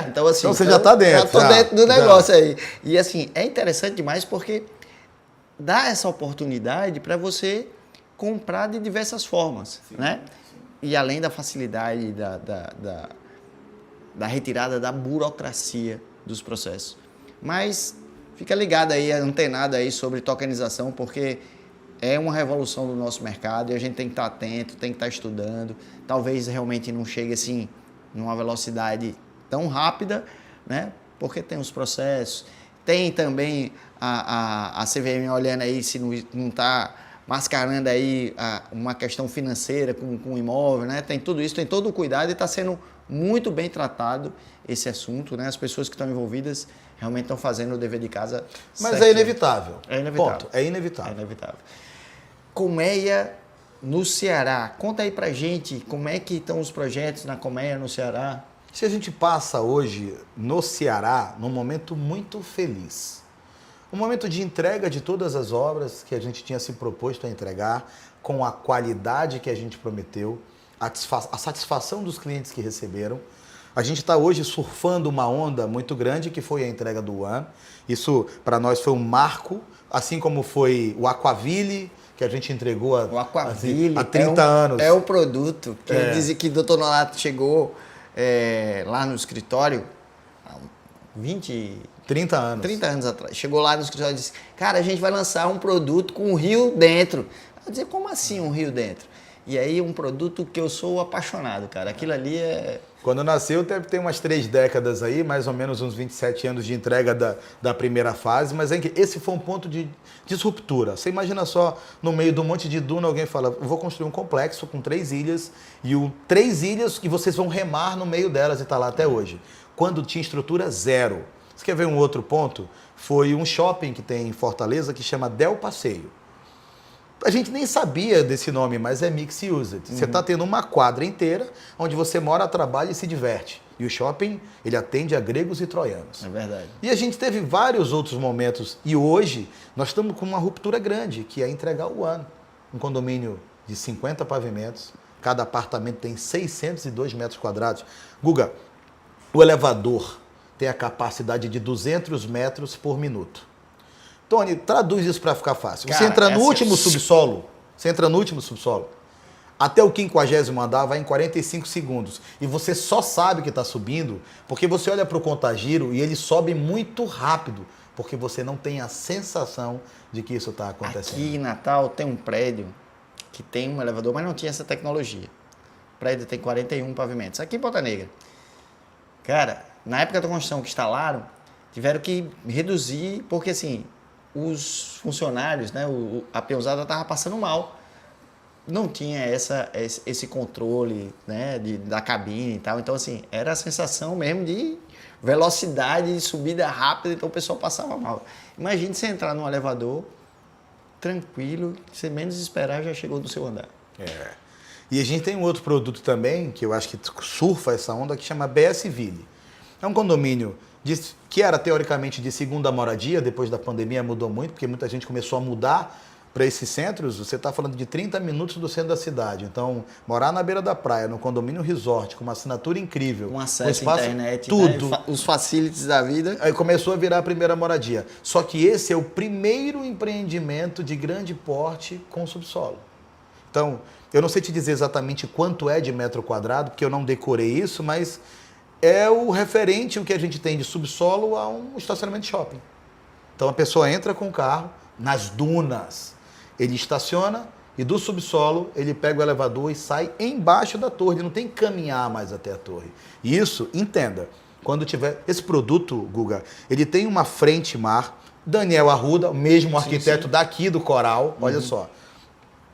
Então, assim, então você já está dentro. Já estou dentro do negócio aí. E assim, é interessante demais porque dá essa oportunidade para você comprar de diversas formas, sim, né? Sim. E além da facilidade da retirada da burocracia dos processos. Mas fica ligado aí, antenado aí sobre tokenização, porque é uma revolução do nosso mercado e a gente tem que estar atento, tem que estar estudando. Talvez realmente não chegue assim numa velocidade tão rápida, né? Porque tem os processos, tem também a CVM olhando aí se não está mascarando aí uma questão financeira com o imóvel, né? Tem tudo isso, tem todo o cuidado e está sendo muito bem tratado esse assunto, né? As pessoas que estão envolvidas realmente estão fazendo o dever de casa. Mas certo. É inevitável. É inevitável. Ponto. É inevitável. É inevitável. Colmeia no Ceará. Conta aí pra gente como é que estão os projetos na Colmeia no Ceará. Se a gente passa hoje no Ceará num momento muito feliz. Um momento de entrega de todas as obras que a gente tinha se proposto a entregar, com a qualidade que a gente prometeu, a satisfação dos clientes que receberam. A gente está hoje surfando uma onda muito grande que foi a entrega do One. Isso para nós foi um marco, assim como foi o Aquaville, que a gente entregou O Aquaville há 30 anos. É o produto que eu dizia que o Dr. Nonato chegou lá no escritório há 30 anos. 30 anos atrás. Chegou lá no escritório e disse, cara, a gente vai lançar um produto com um rio dentro. Eu dizia, como assim um rio dentro? E aí um produto que eu sou apaixonado, cara. Aquilo ali é... Quando nasceu, deve ter umas 3 décadas aí, mais ou menos uns 27 anos de entrega da primeira fase, mas esse foi um ponto de disruptura. Você imagina só, no meio de um monte de duna, alguém fala, eu vou construir um complexo com 3 ilhas, e 3 ilhas que vocês vão remar no meio delas, e está lá até hoje. Quando tinha estrutura zero. Você quer ver um outro ponto? Foi um shopping que tem em Fortaleza que chama Del Passeio. A gente nem sabia desse nome, mas é Mixed Used. Você está tendo uma quadra inteira onde você mora, trabalha e se diverte. E o shopping, ele atende a gregos e troianos. É verdade. E a gente teve vários outros momentos. E hoje, nós estamos com uma ruptura grande, que é entregar o One. Um condomínio de 50 pavimentos. Cada apartamento tem 602 metros quadrados. Guga, o elevador tem a capacidade de 200 metros por minuto. Tony, traduz isso para ficar fácil. Você entra no último subsolo, até o 50º andar vai em 45 segundos. E você só sabe que está subindo porque você olha para o contagiro e ele sobe muito rápido, porque você não tem a sensação de que isso está acontecendo. Aqui em Natal tem um prédio que tem um elevador, mas não tinha essa tecnologia. O prédio tem 41 pavimentos. Aqui em Ponta Negra. Cara, na época da construção que instalaram, tiveram que reduzir, porque assim... os funcionários, né, a peãozada estava passando mal. Não tinha esse controle, né, da cabine e tal. Então, assim, era a sensação mesmo de velocidade, de subida rápida, então o pessoal passava mal. Imagine você entrar num elevador tranquilo, você menos esperar já chegou no seu andar. E a gente tem um outro produto também, que eu acho que surfa essa onda, que chama BS Ville. É um condomínio que era teoricamente de segunda moradia, depois da pandemia mudou muito, porque muita gente começou a mudar para esses centros. Você está falando de 30 minutos do centro da cidade. Então, morar na beira da praia, no condomínio resort, com uma assinatura incrível, com acesso à internet, tudo, né? Os facilities da vida. Aí começou a virar a primeira moradia. Só que esse é o primeiro empreendimento de grande porte com subsolo. Então, eu não sei te dizer exatamente quanto é de metro quadrado, porque eu não decorei isso, mas... é o referente o que a gente tem de subsolo a um estacionamento de shopping. Então a pessoa entra com o carro nas dunas, ele estaciona e do subsolo ele pega o elevador e sai embaixo da torre, ele não tem que caminhar mais até a torre. E isso, entenda, quando tiver esse produto, Guga, ele tem uma frente mar, Daniel Arruda, o mesmo arquiteto daqui do Coral, olha só,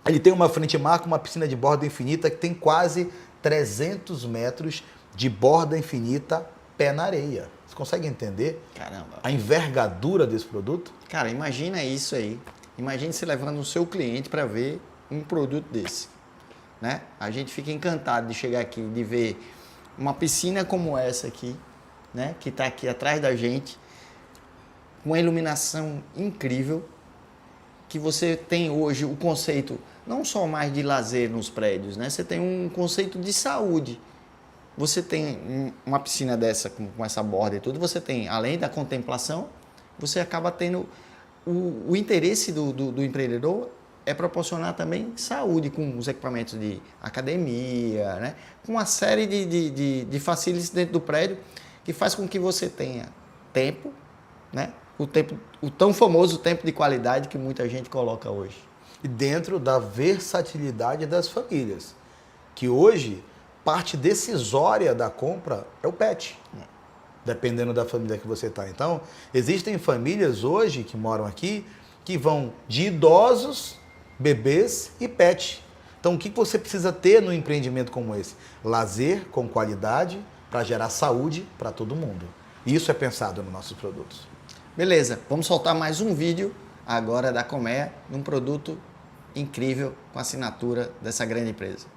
ele tem uma frente mar com uma piscina de borda infinita que tem quase 300 metros de borda infinita, pé na areia. Você consegue entender? Caramba. A envergadura desse produto? Cara, imagina isso aí. Imagine você levando o seu cliente para ver um produto desse. Né? A gente fica encantado de chegar aqui, de ver uma piscina como essa aqui, né? Que está aqui atrás da gente, com uma iluminação incrível, que você tem hoje o conceito não só mais de lazer nos prédios, né? Você tem um conceito de saúde. Você tem uma piscina dessa, com essa borda e tudo, você tem, além da contemplação, você acaba tendo o interesse do empreendedor é proporcionar também saúde, com os equipamentos de academia, né? Com uma série de facilities dentro do prédio, que faz com que você tenha tempo, né? O tão famoso tempo de qualidade que muita gente coloca hoje. E dentro da versatilidade das famílias, que hoje... parte decisória da compra é o pet, dependendo da família que você está. Então, existem famílias hoje que moram aqui que vão de idosos, bebês e pet. Então, o que você precisa ter no empreendimento como esse? Lazer com qualidade para gerar saúde para todo mundo. E isso é pensado nos nossos produtos. Beleza, vamos soltar mais um vídeo agora da Colmeia, num produto incrível com a assinatura dessa grande empresa.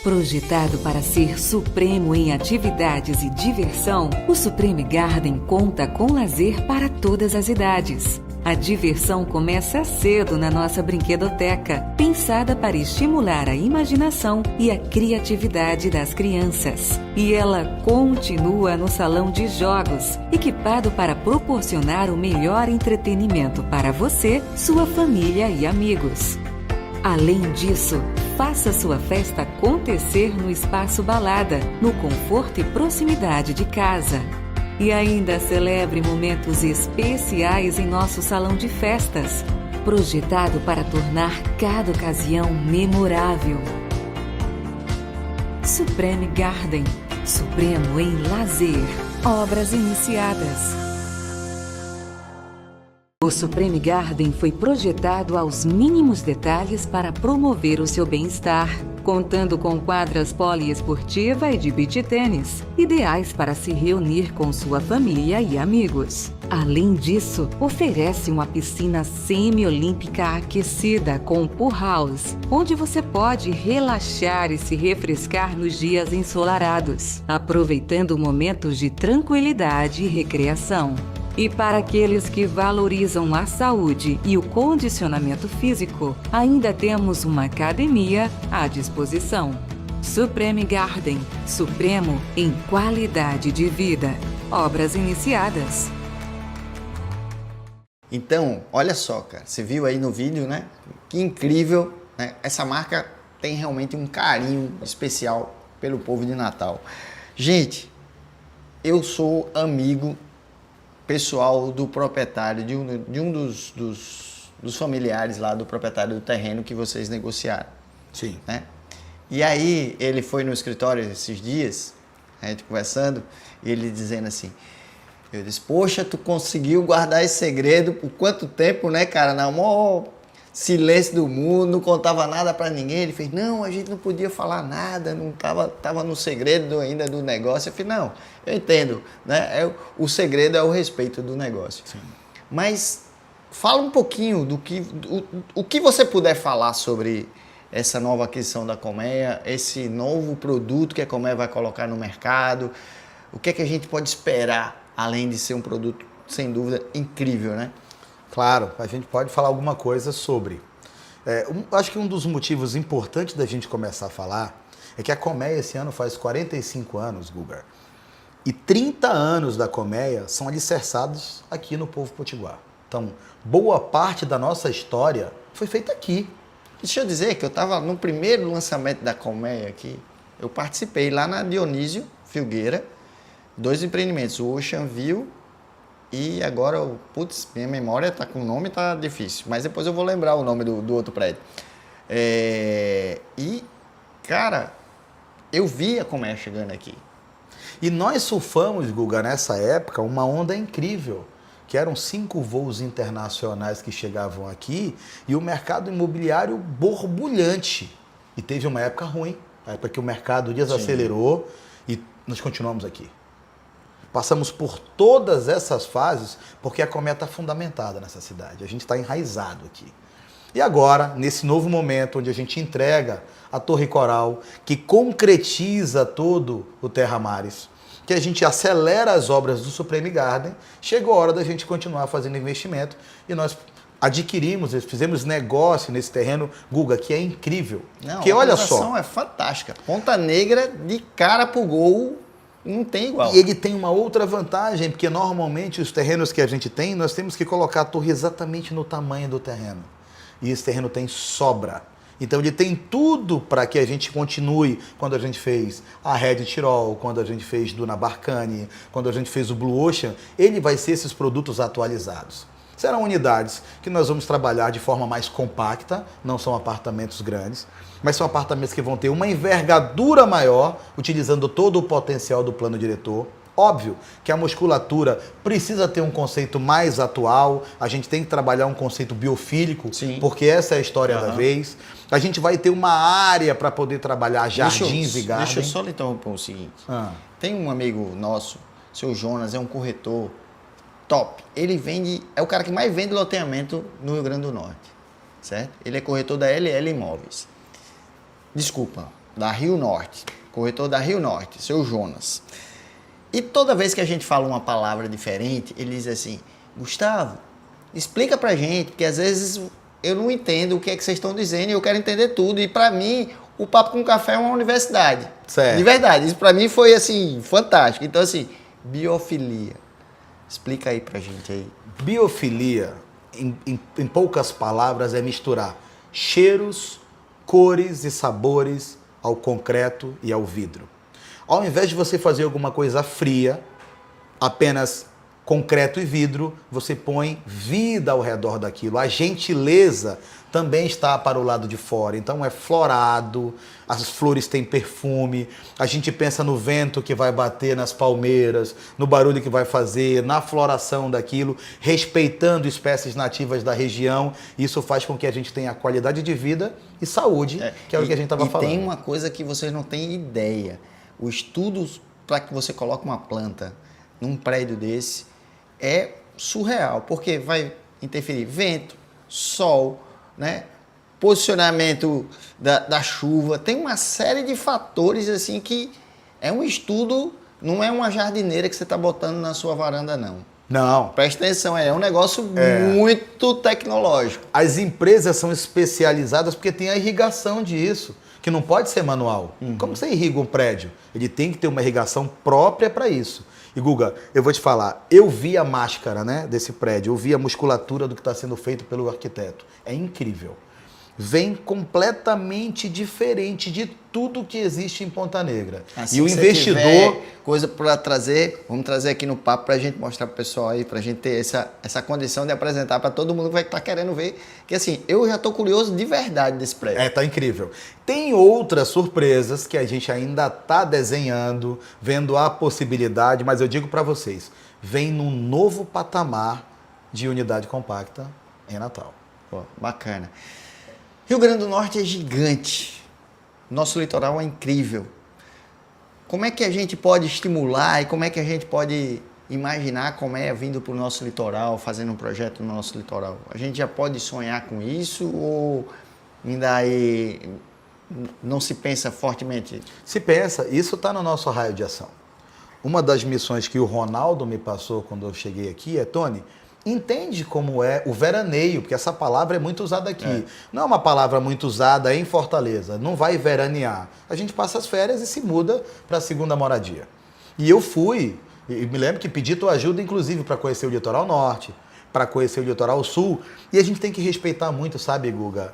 Projetado para ser supremo em atividades e diversão, o Supreme Garden conta com lazer para todas as idades. A diversão começa cedo na nossa brinquedoteca, pensada para estimular a imaginação e a criatividade das crianças. E ela continua no salão de jogos, equipado para proporcionar o melhor entretenimento para você, sua família e amigos. Além disso, faça sua festa acontecer no espaço Balada, no conforto e proximidade de casa. E ainda celebre momentos especiais em nosso salão de festas, projetado para tornar cada ocasião memorável. Supreme Garden, supremo em lazer, obras iniciadas. O Supreme Garden foi projetado aos mínimos detalhes para promover o seu bem-estar, contando com quadras poliesportiva e de beach tênis, ideais para se reunir com sua família e amigos. Além disso, oferece uma piscina semi-olímpica aquecida com pool house, onde você pode relaxar e se refrescar nos dias ensolarados, aproveitando momentos de tranquilidade e recreação. E para aqueles que valorizam a saúde e o condicionamento físico, ainda temos uma academia à disposição. Supreme Garden, supremo em qualidade de vida. Obras iniciadas. Então, olha só, cara, você viu aí no vídeo, né? Que incrível, né? Essa marca tem realmente um carinho especial pelo povo de Natal. Gente, eu sou amigo pessoal do proprietário, de um dos familiares lá do proprietário do terreno que vocês negociaram. Sim. Né? E aí ele foi no escritório esses dias, a gente conversando, e ele dizendo assim, eu disse, poxa, tu conseguiu guardar esse segredo por quanto tempo, né, cara? Na maior silêncio do mundo, não contava nada pra ninguém. Ele fez, não, a gente não podia falar nada, não tava no segredo ainda do negócio. Eu falei, não, eu entendo, né? O segredo é o respeito do negócio. Sim. Mas fala um pouquinho o que você puder falar sobre essa nova aquisição da Colmeia, esse novo produto que a Colmeia vai colocar no mercado. O que é que a gente pode esperar, além de ser um produto, sem dúvida, incrível, né? Claro, a gente pode falar alguma coisa sobre. Acho que um dos motivos importantes da gente começar a falar é que a Colmeia esse ano faz 45 anos, Guga. E 30 anos da Colmeia são alicerçados aqui no povo potiguar. Então, boa parte da nossa história foi feita aqui. Deixa eu dizer que eu estava no primeiro lançamento da Colmeia aqui, eu participei lá na Dionísio Filgueira, 2 empreendimentos, o Ocean View e agora, putz, minha memória tá com o nome, tá difícil, mas depois eu vou lembrar o nome do outro prédio. E, cara, eu vi a Colmeia chegando aqui. E nós surfamos, Guga, nessa época, uma onda incrível, que eram 5 voos internacionais que chegavam aqui e o mercado imobiliário borbulhante. E teve uma época ruim, a época que o mercado desacelerou e nós continuamos aqui. Passamos por todas essas fases porque a Colmeia está fundamentada nessa cidade, a gente está enraizado aqui. E agora, nesse novo momento onde a gente entrega a Torre Coral, que concretiza todo o Terra Mares, que a gente acelera as obras do Supreme Garden, chegou a hora da gente continuar fazendo investimento e nós adquirimos, fizemos negócio nesse terreno, Guga, que é incrível. Não, que olha só, a operação é fantástica. Ponta Negra de cara pro gol, não tem igual. E ele tem uma outra vantagem, porque normalmente os terrenos que a gente tem, nós temos que colocar a torre exatamente no tamanho do terreno. E esse terreno tem sobra. Então ele tem tudo para que a gente continue, quando a gente fez a Red Tirol, quando a gente fez Duna Barcani, quando a gente fez o Blue Ocean, ele vai ser esses produtos atualizados. Serão unidades que nós vamos trabalhar de forma mais compacta, não são apartamentos grandes, mas são apartamentos que vão ter uma envergadura maior, utilizando todo o potencial do plano diretor. Óbvio que a musculatura precisa ter um conceito mais atual, a gente tem que trabalhar um conceito biofílico, Sim. porque essa é a história da vez. A gente vai ter uma área para poder trabalhar jardins e gardens. Deixa eu só lhe interromper o seguinte. Tem um amigo nosso, seu Jonas, é um corretor top. Ele vende, é o cara que mais vende loteamento no Rio Grande do Norte, certo? Ele é corretor da LL Imóveis. Desculpa, da Rio Norte. Corretor da Rio Norte, seu Jonas. E toda vez que a gente fala uma palavra diferente, ele diz assim, Gustavo, explica pra gente, porque às vezes eu não entendo o que é que vocês estão dizendo e eu quero entender tudo. E pra mim, o Papo com Café é uma universidade. Certo. De verdade, isso pra mim foi assim, fantástico. Então assim, biofilia. Explica aí pra gente aí. Biofilia, em poucas palavras, é misturar cheiros, cores e sabores ao concreto e ao vidro. Ao invés de você fazer alguma coisa fria, apenas concreto e vidro, você põe vida ao redor daquilo. A gentileza também está para o lado de fora. Então é florado, as flores têm perfume, a gente pensa no vento que vai bater nas palmeiras, no barulho que vai fazer, na floração daquilo, respeitando espécies nativas da região. Isso faz com que a gente tenha qualidade de vida e saúde, que é o que a gente estava falando. E tem uma coisa que vocês não têm ideia. O estudo para que você coloque uma planta num prédio desse é surreal, porque vai interferir vento, sol, né? Posicionamento da chuva, tem uma série de fatores assim que é um estudo, não é uma jardineira que você está botando na sua varanda, não. Não. Presta atenção, é um negócio muito tecnológico. As empresas são especializadas porque tem a irrigação disso, que não pode ser manual. Como você irriga um prédio? Ele tem que ter uma irrigação própria para isso. E Guga, eu vou te falar, eu vi a máscara, né, desse prédio, eu vi a musculatura do que está sendo feito pelo arquiteto. É incrível. Vem completamente diferente de tudo que existe em Ponta Negra. Assim, e o investidor... coisa para trazer, vamos trazer aqui no papo para a gente mostrar para o pessoal aí, para a gente ter essa condição de apresentar para todo mundo que vai estar querendo ver. Que assim, eu já estou curioso de verdade desse prédio. Tá incrível. Tem outras surpresas que a gente ainda está desenhando, vendo a possibilidade, mas eu digo para vocês, vem num novo patamar de unidade compacta em Natal. Pô, bacana. Rio Grande do Norte é gigante. Nosso litoral é incrível. Como é que a gente pode estimular e como é que a gente pode imaginar a Colmeia vindo para o nosso litoral, fazendo um projeto no nosso litoral? A gente já pode sonhar com isso ou ainda aí não se pensa fortemente? Se pensa, isso está no nosso raio de ação. Uma das missões que o Ronaldo me passou quando eu cheguei aqui é, Tony, entende como é o veraneio, porque essa palavra é muito usada aqui. Não é uma palavra muito usada em Fortaleza, não vai veranear. A gente passa as férias e se muda para a segunda moradia. E eu fui, e me lembro que pedi tua ajuda, inclusive, para conhecer o litoral norte, para conhecer o litoral sul, e a gente tem que respeitar muito, sabe, Guga,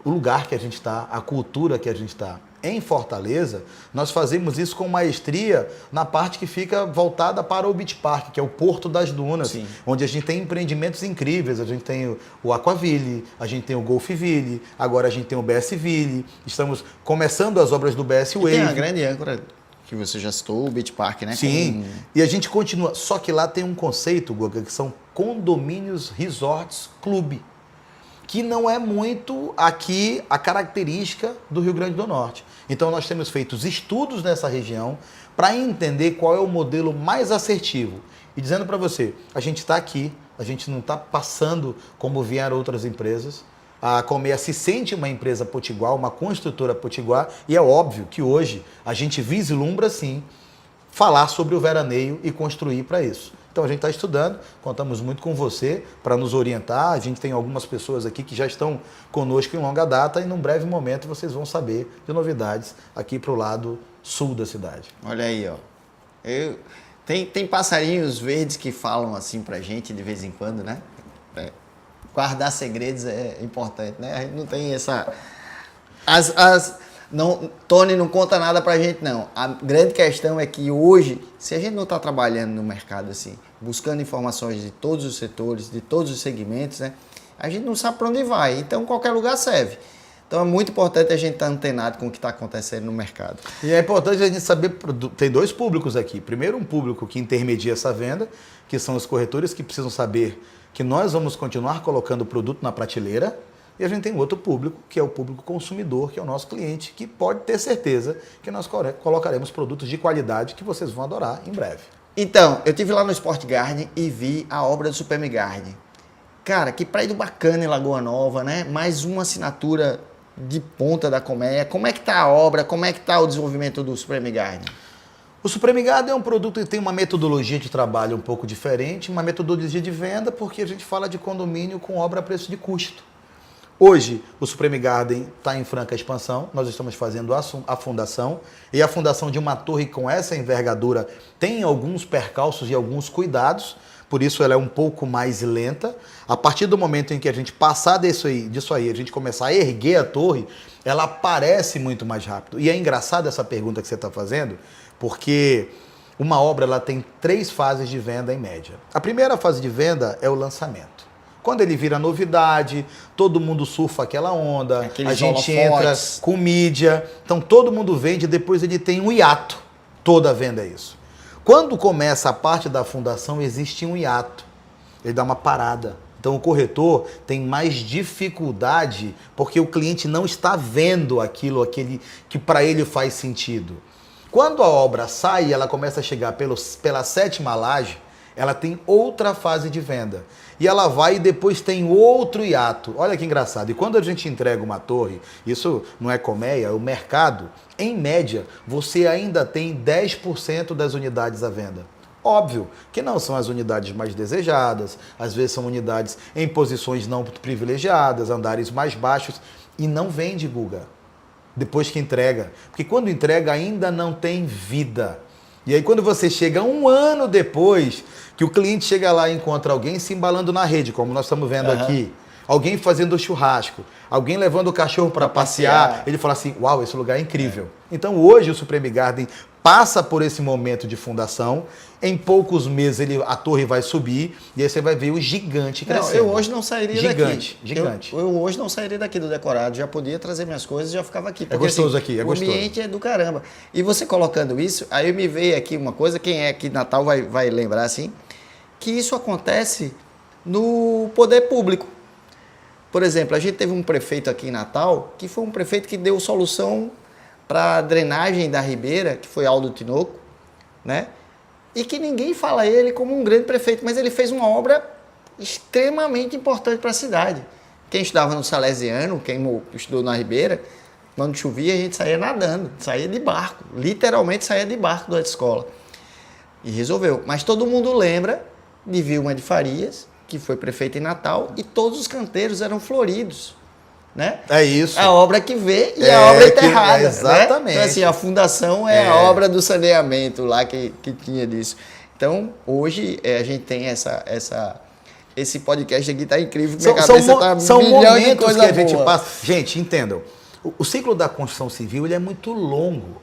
o lugar que a gente está, a cultura que a gente está. Em Fortaleza, nós fazemos isso com maestria na parte que fica voltada para o Beach Park, que é o Porto das Dunas, Sim. onde a gente tem empreendimentos incríveis. A gente tem o Aquaville, a gente tem o Golfville, agora a gente tem o BSville. Estamos começando as obras do BS Wave. Tem a grande âncora que você já citou, o Beach Park, né? Sim, e a gente continua. Só que lá tem um conceito, Guga, que são condomínios resorts clube, que não é muito aqui a característica do Rio Grande do Norte. Então nós temos feito estudos nessa região para entender qual é o modelo mais assertivo. E dizendo para você, a gente está aqui, a gente não está passando como vieram outras empresas. A Colmeia se sente uma empresa potiguar, uma construtora potiguar, e é óbvio que hoje a gente vislumbra sim falar sobre o veraneio e construir para isso. Então a gente está estudando, contamos muito com você para nos orientar. A gente tem algumas pessoas aqui que já estão conosco em longa data e num breve momento vocês vão saber de novidades aqui para o lado sul da cidade. Olha aí, ó. Tem passarinhos verdes que falam assim pra gente de vez em quando, né? Guardar segredos é importante, né? A gente não tem essa... Tony não conta nada pra gente, não. A grande questão é que hoje, se a gente não está trabalhando no mercado assim, buscando informações de todos os setores, de todos os segmentos, né? A gente não sabe para onde vai. Então, qualquer lugar serve. Então, é muito importante a gente estar antenado com o que está acontecendo no mercado. E é importante a gente saber, tem dois públicos aqui. Primeiro, um público que intermedia essa venda, que são os corretores que precisam saber que nós vamos continuar colocando o produto na prateleira. E a gente tem outro público, que é o público consumidor, que é o nosso cliente, que pode ter certeza que nós colocaremos produtos de qualidade que vocês vão adorar em breve. Então, eu estive lá no Sport Garden e vi a obra do Supreme Garden. Cara, que prédio bacana em Lagoa Nova, né? Mais uma assinatura de ponta da Colmeia. Como é que tá a obra? Como é que tá o desenvolvimento do Supreme Garden? O Supreme Garden é um produto que tem uma metodologia de trabalho um pouco diferente, uma metodologia de venda, porque a gente fala de condomínio com obra a preço de custo. Hoje, o Supreme Garden está em franca expansão, nós estamos fazendo a fundação, e a fundação de uma torre com essa envergadura tem alguns percalços e alguns cuidados, por isso ela é um pouco mais lenta. A partir do momento em que a gente passar disso aí, a gente começar a erguer a torre, ela aparece muito mais rápido. E é engraçado essa pergunta que você está fazendo, porque uma obra ela tem 3 fases de venda em média. A primeira fase de venda é o lançamento. Quando ele vira novidade, todo mundo surfa aquela onda, Aqueles a gente entra holofotes. com mídia, então todo mundo vende, depois ele tem um hiato. Toda venda é isso. Quando começa a parte da fundação, existe um hiato. Ele dá uma parada. Então o corretor tem mais dificuldade porque o cliente não está vendo aquilo que para ele faz sentido. Quando a obra sai e ela começa a chegar pela 7ª laje, ela tem outra fase de venda. E ela vai e depois tem outro hiato. Olha que engraçado. E quando a gente entrega uma torre, isso não é colmeia, é o mercado, em média, você ainda tem 10% das unidades à venda. Óbvio que não são as unidades mais desejadas, às vezes são unidades em posições não privilegiadas, andares mais baixos, e não vende, Guga, depois que entrega. Porque quando entrega ainda não tem vida. E aí quando você chega 1 ano depois, que o cliente chega lá e encontra alguém se embalando na rede, como nós estamos vendo aqui, alguém fazendo churrasco, alguém levando o cachorro para passear, ele fala assim, uau, esse lugar é incrível. Então hoje o Supreme Garden passa por esse momento de fundação, em poucos meses a torre vai subir e aí você vai ver o gigante crescendo. Eu hoje não sairia daqui. Gigante. Eu hoje não sairia daqui do decorado, já podia trazer minhas coisas e já ficava aqui. É gostoso aqui, é gostoso. O ambiente é do caramba. E você colocando isso, aí me veio aqui uma coisa, quem é aqui de Natal vai lembrar assim, que isso acontece no poder público. Por exemplo, a gente teve um prefeito aqui em Natal, que foi um prefeito que deu solução para a drenagem da Ribeira, que foi Aldo Tinoco, né? E que ninguém fala ele como um grande prefeito, mas ele fez uma obra extremamente importante para a cidade. Quem estudava no Salesiano, quem estudou na Ribeira, quando chovia a gente saía nadando, saía de barco, literalmente saía de barco da escola. E resolveu. Mas todo mundo lembra de Vilma de Farias, que foi prefeita em Natal, e todos os canteiros eram floridos, né? É isso. A obra que vê e a obra enterrada. Exatamente. Né? Então, assim, a fundação é a obra do saneamento lá que tinha disso. Então, hoje a gente tem esse podcast aqui, tá incrível. Minha cabeça tá são milhão de momentos coisa que a gente boa. passa. Gente, entendam. O ciclo da construção civil ele é muito longo.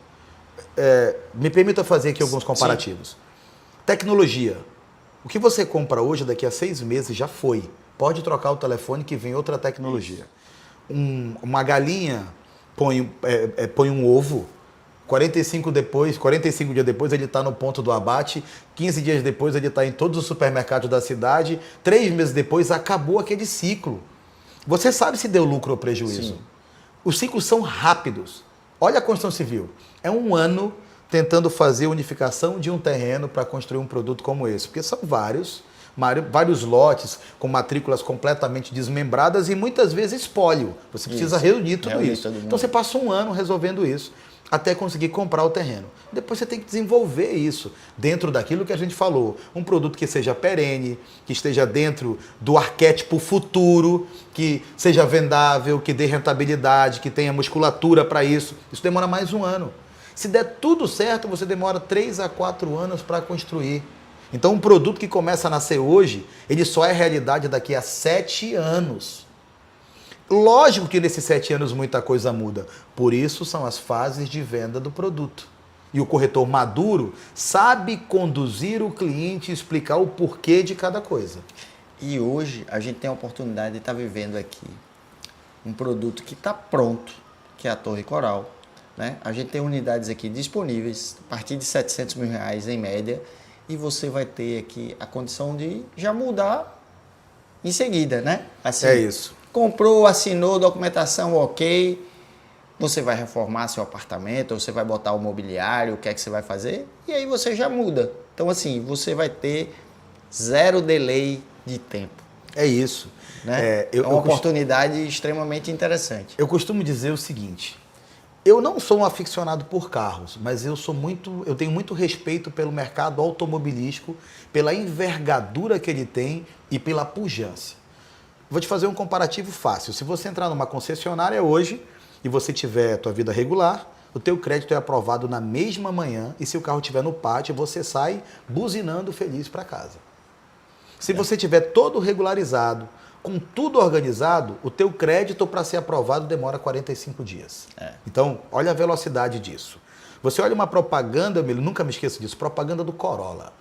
Me permita fazer aqui alguns comparativos. Sim. Tecnologia. O que você compra hoje, daqui a 6 meses, já foi. Pode trocar o telefone que vem outra tecnologia. Uma galinha põe um ovo, 45 dias depois ele está no ponto do abate, 15 dias depois ele está em todos os supermercados da cidade, 3 meses depois acabou aquele ciclo. Você sabe se deu lucro ou prejuízo. Sim. Os ciclos são rápidos. Olha a construção civil. É 1 ano tentando fazer unificação de um terreno para construir um produto como esse, porque são vários lotes com matrículas completamente desmembradas e muitas vezes espólio. Você precisa reunir tudo isso. Então você passa 1 ano resolvendo isso até conseguir comprar o terreno. Depois você tem que desenvolver isso dentro daquilo que a gente falou. Um produto que seja perene, que esteja dentro do arquétipo futuro, que seja vendável, que dê rentabilidade, que tenha musculatura para isso. Isso demora mais 1 ano. Se der tudo certo, você demora 3 a 4 anos para construir. Então, um produto que começa a nascer hoje, ele só é realidade daqui a 7 anos. Lógico que nesses 7 anos muita coisa muda. Por isso são as fases de venda do produto. E o corretor maduro sabe conduzir o cliente e explicar o porquê de cada coisa. E hoje a gente tem a oportunidade de estar vivendo aqui um produto que está pronto, que é a Torre Coral. Né? A gente tem unidades aqui disponíveis a partir de R$700 mil em média e você vai ter aqui a condição de já mudar em seguida, né? Assim, é isso. Comprou, assinou, documentação ok, você vai reformar seu apartamento, ou você vai botar o mobiliário, o que é que você vai fazer, e aí você já muda. Então assim, você vai ter 0 delay de tempo. É isso. Né? É uma oportunidade extremamente interessante. Eu costumo dizer o seguinte... Eu não sou um aficionado por carros, mas eu tenho muito respeito pelo mercado automobilístico, pela envergadura que ele tem e pela pujança. Vou te fazer um comparativo fácil. Se você entrar numa concessionária hoje e você tiver a tua vida regular, o teu crédito é aprovado na mesma manhã e se o carro estiver no pátio, você sai buzinando feliz para casa. Se você tiver todo regularizado, com tudo organizado, o teu crédito para ser aprovado demora 45 dias. Então, olha a velocidade disso. Você olha uma propaganda, eu nunca me esqueço disso, propaganda do Corolla.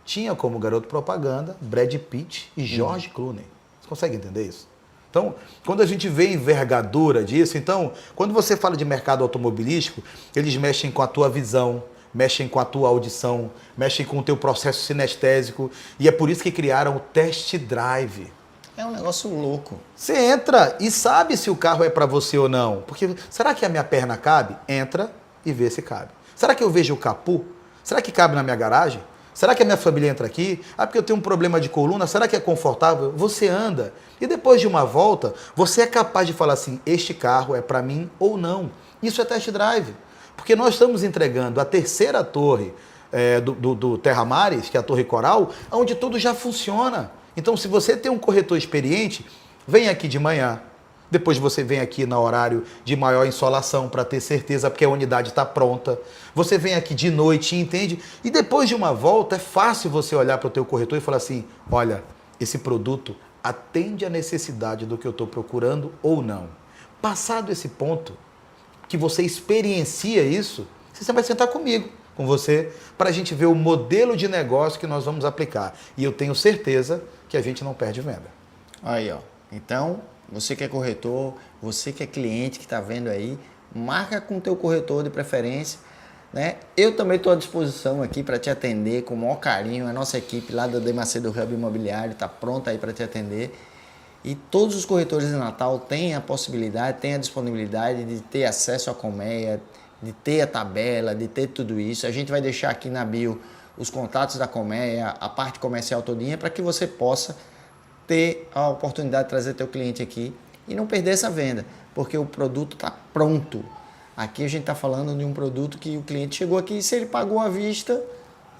Tinha como garoto propaganda Brad Pitt e George Clooney. Você consegue entender isso? Então, quando a gente vê a envergadura disso, então, quando você fala de mercado automobilístico, eles mexem com a tua visão, mexem com a tua audição, mexem com o teu processo sinestésico, e é por isso que criaram o test drive. É um negócio louco. Você entra e sabe se o carro é para você ou não. Porque será que a minha perna cabe? Entra e vê se cabe. Será que eu vejo o capô? Será que cabe na minha garagem? Será que a minha família entra aqui? Ah, porque eu tenho um problema de coluna, será que é confortável? Você anda e depois de uma volta, você é capaz de falar assim, este carro é para mim ou não. Isso é test drive. Porque nós estamos entregando a terceira torre do Terra Mares, que é a Torre Coral, onde tudo já funciona. Então, se você tem um corretor experiente, vem aqui de manhã. Depois você vem aqui no horário de maior insolação para ter certeza, porque a unidade está pronta. Você vem aqui de noite, entende? E depois de uma volta, é fácil você olhar para o teu corretor e falar assim, olha, esse produto atende à necessidade do que eu estou procurando ou não. Passado esse ponto, que você experiencia isso, você vai sentar comigo, com você, para a gente ver o modelo de negócio que nós vamos aplicar. E eu tenho certeza que a gente não perde venda. Aí, ó. Então, você que é corretor, você que é cliente que está vendo aí, marca com o teu corretor de preferência, né? Eu também estou à disposição aqui para te atender com o maior carinho. A nossa equipe lá do Macedo Hub Imobiliário está pronta aí para te atender. E todos os corretores de Natal têm a possibilidade, têm a disponibilidade de ter acesso à colmeia, de ter a tabela, de ter tudo isso. A gente vai deixar aqui na bio os contatos da colmeia, a parte comercial todinha, para que você possa ter a oportunidade de trazer teu cliente aqui e não perder essa venda, porque o produto está pronto. Aqui a gente está falando de um produto que o cliente chegou aqui e se ele pagou à vista,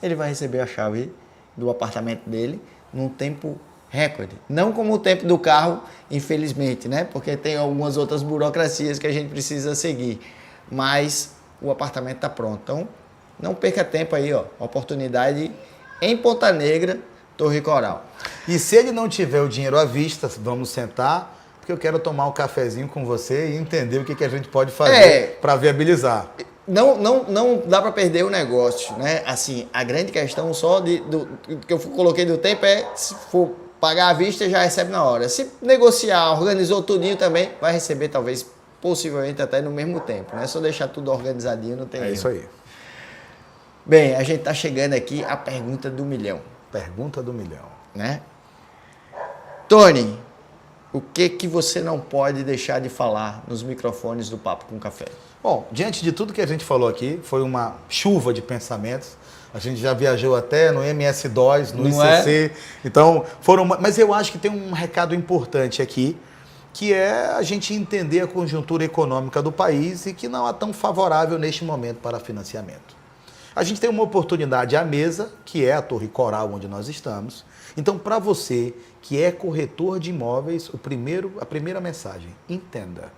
ele vai receber a chave do apartamento dele num tempo recorde. Não como o tempo do carro, infelizmente, né? Porque tem algumas outras burocracias que a gente precisa seguir. Mas o apartamento está pronto. Então, não perca tempo aí, ó. Oportunidade em Ponta Negra, Torre Coral. E se ele não tiver o dinheiro à vista, vamos sentar, porque eu quero tomar um cafezinho com você e entender o que a gente pode fazer para viabilizar. Não dá para perder o negócio, né? Assim, a grande questão só que eu coloquei do tempo é, se for pagar à vista, já recebe na hora. Se negociar, organizou tudinho também, vai receber talvez, possivelmente até no mesmo tempo, né? Só deixar tudo organizadinho, não tem erro. É isso aí. Bem, a gente tá chegando aqui à pergunta do milhão. Pergunta do milhão. Né? Tony, o que você não pode deixar de falar nos microfones do Papo com Café? Bom, diante de tudo que a gente falou aqui, foi uma chuva de pensamentos. A gente já viajou até no MS-DOS, no ICC. Então, mas eu acho que tem um recado importante aqui, que é a gente entender a conjuntura econômica do país e que não é tão favorável neste momento para financiamento. A gente tem uma oportunidade à mesa, que é a Torre Coral, onde nós estamos. Então, para você que é corretor de imóveis, a primeira mensagem, entenda.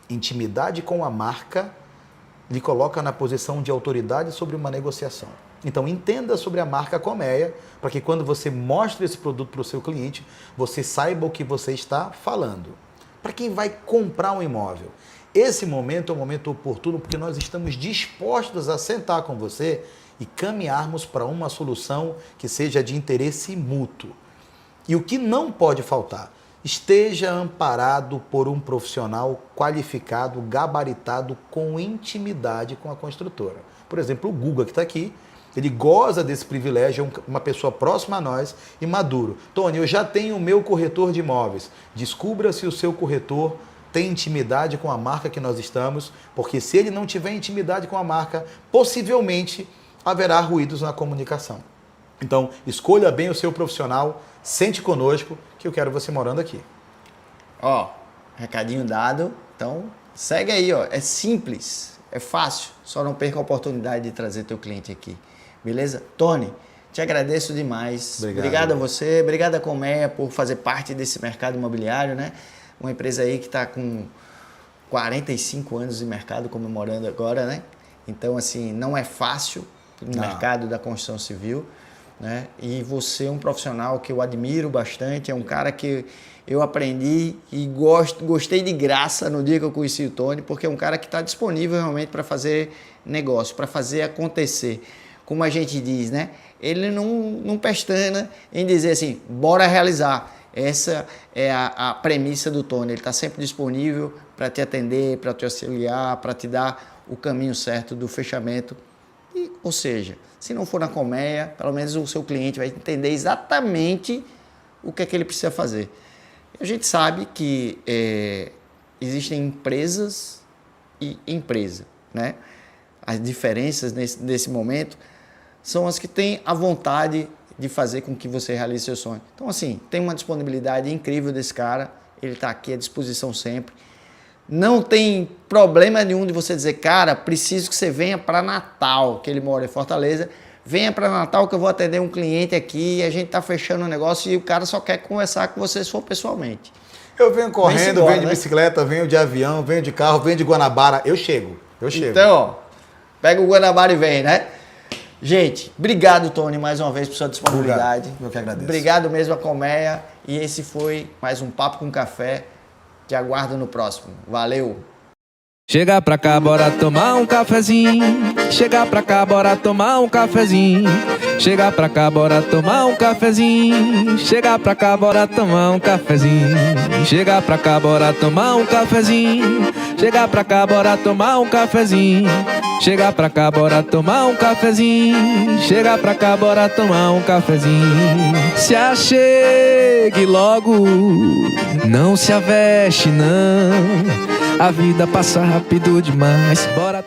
Intimidade com a marca lhe coloca na posição de autoridade sobre uma negociação. Então, entenda sobre a marca Colmeia, para que quando você mostre esse produto para o seu cliente, você saiba o que você está falando. Para quem vai comprar um imóvel, esse momento é um momento oportuno porque nós estamos dispostos a sentar com você e caminharmos para uma solução que seja de interesse mútuo. E o que não pode faltar? Esteja amparado por um profissional qualificado, gabaritado, com intimidade com a construtora. Por exemplo, o Guga, que está aqui, ele goza desse privilégio, é uma pessoa próxima a nós e maduro. Tony, eu já tenho o meu corretor de imóveis. Descubra se o seu corretor tem intimidade com a marca que nós estamos, porque se ele não tiver intimidade com a marca, possivelmente haverá ruídos na comunicação. Então, escolha bem o seu profissional, sente conosco, que eu quero você morando aqui. Ó, recadinho dado. Então, segue aí, ó. É simples, é fácil. Só não perca a oportunidade de trazer teu cliente aqui. Beleza? Tony, te agradeço demais. Obrigado a você. Obrigado a Colmeia por fazer parte desse mercado imobiliário, né? Uma empresa aí que está com 45 anos de mercado, comemorando agora, né? Então, assim, não é fácil no mercado da construção civil. né? E você é um profissional que eu admiro bastante, é um cara que eu aprendi e gostei de graça no dia que eu conheci o Tony, porque é um cara que está disponível realmente para fazer negócio, para fazer acontecer. Como a gente diz, né? Ele não pestana em dizer assim, bora realizar. Essa é a premissa do Tony. Ele está sempre disponível para te atender, para te auxiliar, para te dar o caminho certo do fechamento. Ou seja, se não for na colmeia, pelo menos o seu cliente vai entender exatamente o que é que ele precisa fazer. A gente sabe que existem empresas e empresa, né? As diferenças nesse momento são as que têm a vontade de fazer com que você realize seu sonho. Então, assim, tem uma disponibilidade incrível desse cara, ele está aqui à disposição sempre. Não tem problema nenhum de você dizer, cara, preciso que você venha para Natal, que ele mora em Fortaleza, venha para Natal que eu vou atender um cliente aqui, a gente está fechando um negócio e o cara só quer conversar com você se for pessoalmente. Eu venho correndo, venho de bicicleta, venho de avião, venho de carro, venho de Guanabara, eu chego. Então, ó, pega o Guanabara e vem, né? Gente, obrigado, Tony, mais uma vez por sua disponibilidade. Obrigado. Eu que agradeço. Obrigado mesmo a colmeia. E esse foi mais um Papo com Café. Te aguardo no próximo. Valeu! Chega pra cá, bora tomar um cafezinho. Chega pra cá, bora tomar um cafezinho. Chega pra cá, bora tomar um cafezinho. Chega pra cá, bora tomar um cafezinho. Chega pra cá, bora tomar um cafezinho. Chega pra cá, bora tomar um cafezinho. Chega pra cá, bora tomar um cafezinho. Chega pra cá, bora tomar um cafezinho. Se achegue logo, não se aveste não. A vida passa rápido demais. Bora